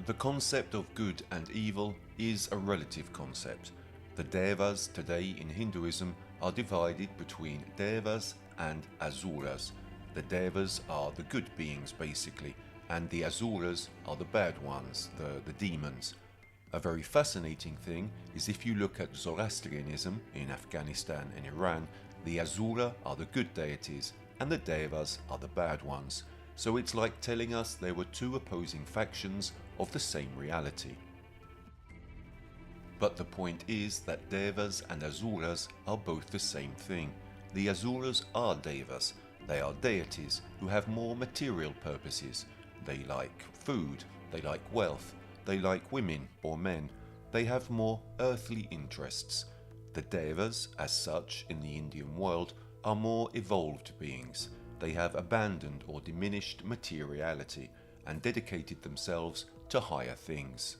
The concept of good and evil is a relative concept. The Devas today in Hinduism are divided between Devas and Asuras. The Devas are the good beings basically, and the Asuras are the bad ones, the demons. A very fascinating thing is if you look at Zoroastrianism in Afghanistan and Iran, the Asura are the good deities and the Devas are the bad ones. So it's like telling us there were two opposing factions of the same reality. But the point is that Devas and Asuras are both the same thing. The Asuras are Devas. They are deities who have more material purposes. They like food, they like wealth, they like women or men. They have more earthly interests. The Devas, as such, in the Indian world, are more evolved beings. They have abandoned or diminished materiality and dedicated themselves to higher things.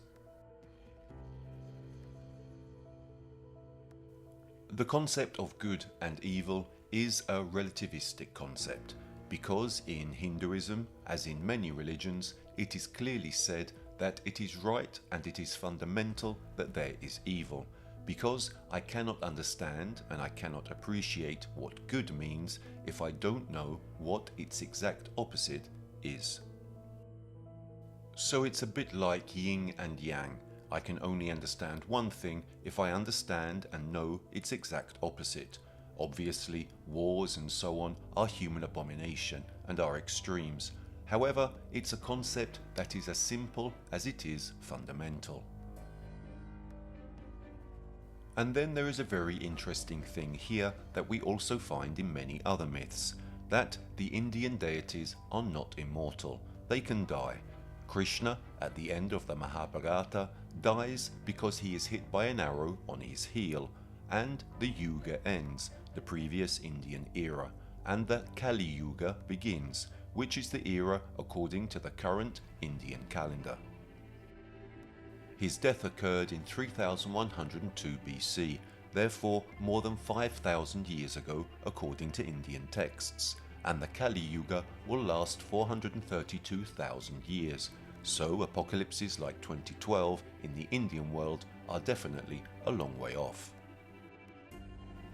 The concept of good and evil is a relativistic concept, because in Hinduism, as in many religions, it is clearly said that it is right and it is fundamental that there is evil, because I cannot understand and I cannot appreciate what good means if I don't know what its exact opposite is. So it's a bit like yin and yang. I can only understand one thing if I understand and know its exact opposite. Obviously, wars and so on are human abomination and are extremes. However, it's a concept that is as simple as it is fundamental. And then there is a very interesting thing here that we also find in many other myths, that the Indian deities are not immortal. They can die. Krishna, at the end of the Mahabharata, dies because he is hit by an arrow on his heel, and the Yuga ends, the previous Indian era, and the Kali Yuga begins, which is the era according to the current Indian calendar. His death occurred in 3102 BC, therefore more than 5,000 years ago according to Indian texts, and the Kali Yuga will last 432,000 years, so apocalypses like 2012 in the Indian world are definitely a long way off.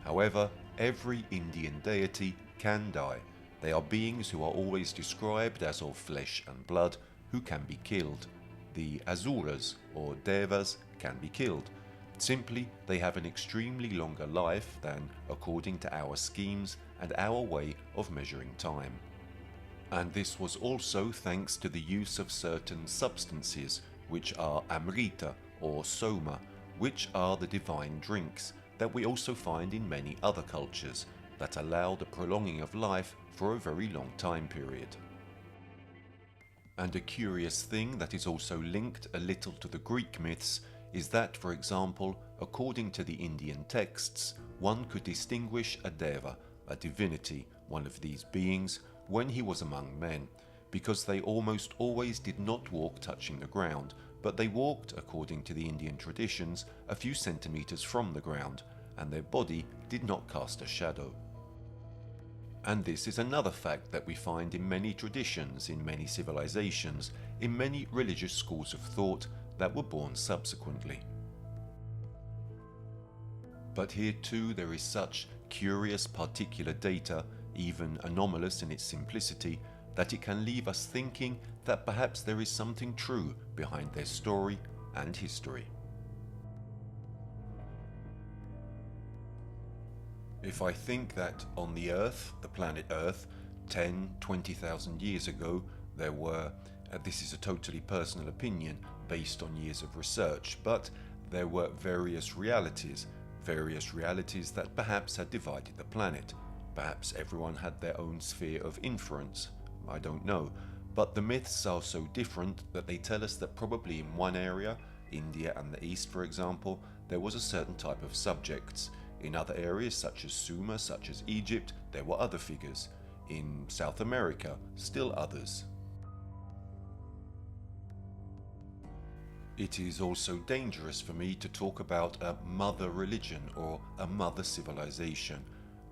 However, every Indian deity can die. They are beings who are always described as of flesh and blood, who can be killed. the Asuras or Devas can be killed. Simply, they have an extremely longer life than according to our schemes and our way of measuring time. And this was also thanks to the use of certain substances, which are Amrita or Soma, which are the divine drinks that we also find in many other cultures that allow the prolonging of life for a very long time period. And a curious thing that is also linked a little to the Greek myths is that, for example, according to the Indian texts, one could distinguish a deva, a divinity, one of these beings, when he was among men, because they almost always did not walk touching the ground, but they walked, according to the Indian traditions, a few centimeters from the ground, and their body did not cast a shadow. And this is another fact that we find in many traditions, in many civilizations, in many religious schools of thought that were born subsequently. But here too there is such curious particular data, even anomalous in its simplicity, that it can leave us thinking that perhaps there is something true behind their story and history. If I think that on the Earth, the planet Earth, 10-20,000 years ago, there were, this is a totally personal opinion based on years of research, but there were various realities that perhaps had divided the planet. Perhaps everyone had their own sphere of influence, I don't know. But the myths are so different that they tell us that probably in one area, India and the East for example, there was a certain type of subjects. In other areas such as Sumer, such as Egypt, there were other figures. In South America, still others. It is also dangerous for me to talk about a mother religion or a mother civilization.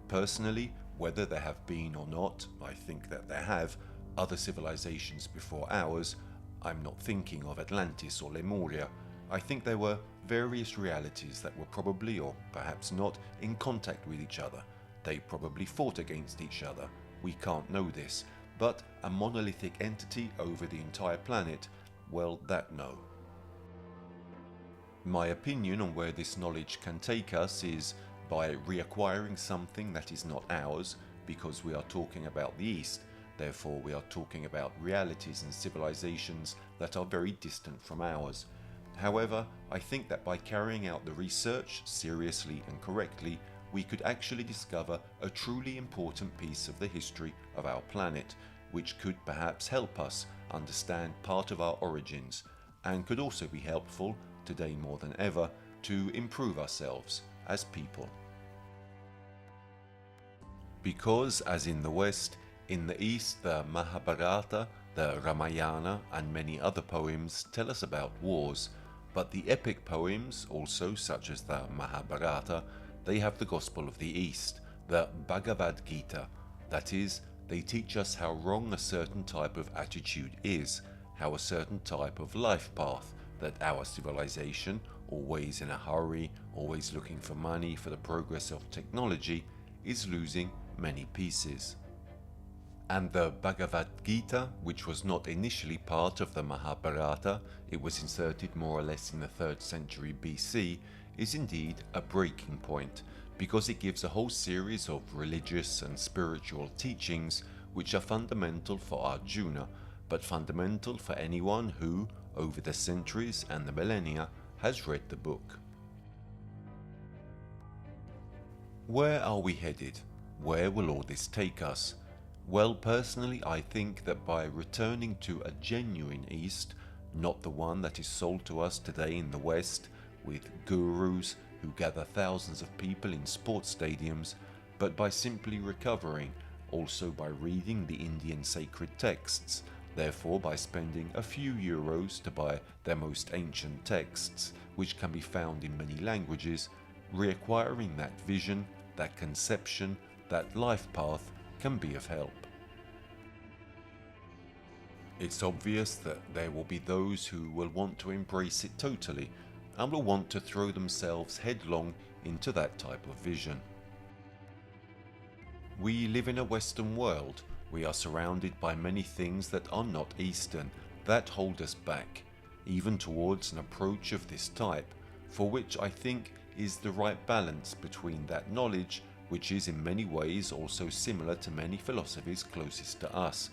Personally, whether there have been or not, I think that there have, other civilizations before ours. I'm not thinking of Atlantis or Lemuria. I think there were various realities that were probably, or perhaps not, in contact with each other. They probably fought against each other. We can't know this. But a monolithic entity over the entire planet, well, that no. My opinion on where this knowledge can take us is by reacquiring something that is not ours, because we are talking about the East. Therefore, we are talking about realities and civilizations that are very distant from ours. However, I think that by carrying out the research seriously and correctly, we could actually discover a truly important piece of the history of our planet, which could perhaps help us understand part of our origins, and could also be helpful, today more than ever, to improve ourselves as people. Because, as in the West, in the East the Mahabharata, the Ramayana and many other poems tell us about wars, but the epic poems, also such as the Mahabharata, they have the Gospel of the East, the Bhagavad Gita. That is, they teach us how wrong a certain type of attitude is, how a certain type of life path, that our civilization, always in a hurry, always looking for money for the progress of technology, is losing many pieces. And the Bhagavad Gita, which was not initially part of the Mahabharata, it was inserted more or less in the 3rd century BC, is indeed a breaking point, because it gives a whole series of religious and spiritual teachings which are fundamental for Arjuna, but fundamental for anyone who, over the centuries and the millennia, has read the book. Where are we headed? Where will all this take us? Well, personally, I think that by returning to a genuine East, not the one that is sold to us today in the West, with gurus who gather thousands of people in sports stadiums, but by simply recovering, also by reading the Indian sacred texts, therefore by spending a few euros to buy their most ancient texts, which can be found in many languages, reacquiring that vision, that conception, that life path can be of help. It's obvious that there will be those who will want to embrace it totally and will want to throw themselves headlong into that type of vision. We live in a Western world. We are surrounded by many things that are not Eastern, that hold us back. even towards an approach of this type, for which I think is the right balance between that knowledge, which is in many ways also similar to many philosophies closest to us.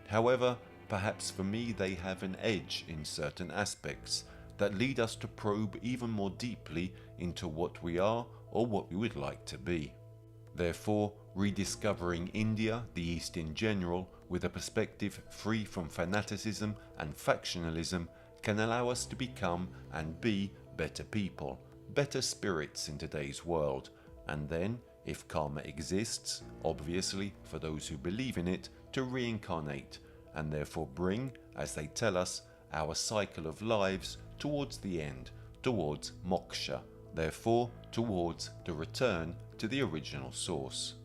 However, perhaps for me they have an edge in certain aspects that lead us to probe even more deeply into what we are or what we would like to be. Therefore, rediscovering India, the East in general, with a perspective free from fanaticism and factionalism can allow us to become and be better people, better spirits in today's world, and then, if karma exists, obviously for those who believe in it, to reincarnate, and therefore bring, as they tell us, our cycle of lives towards the end, towards moksha, therefore towards the return to the original source.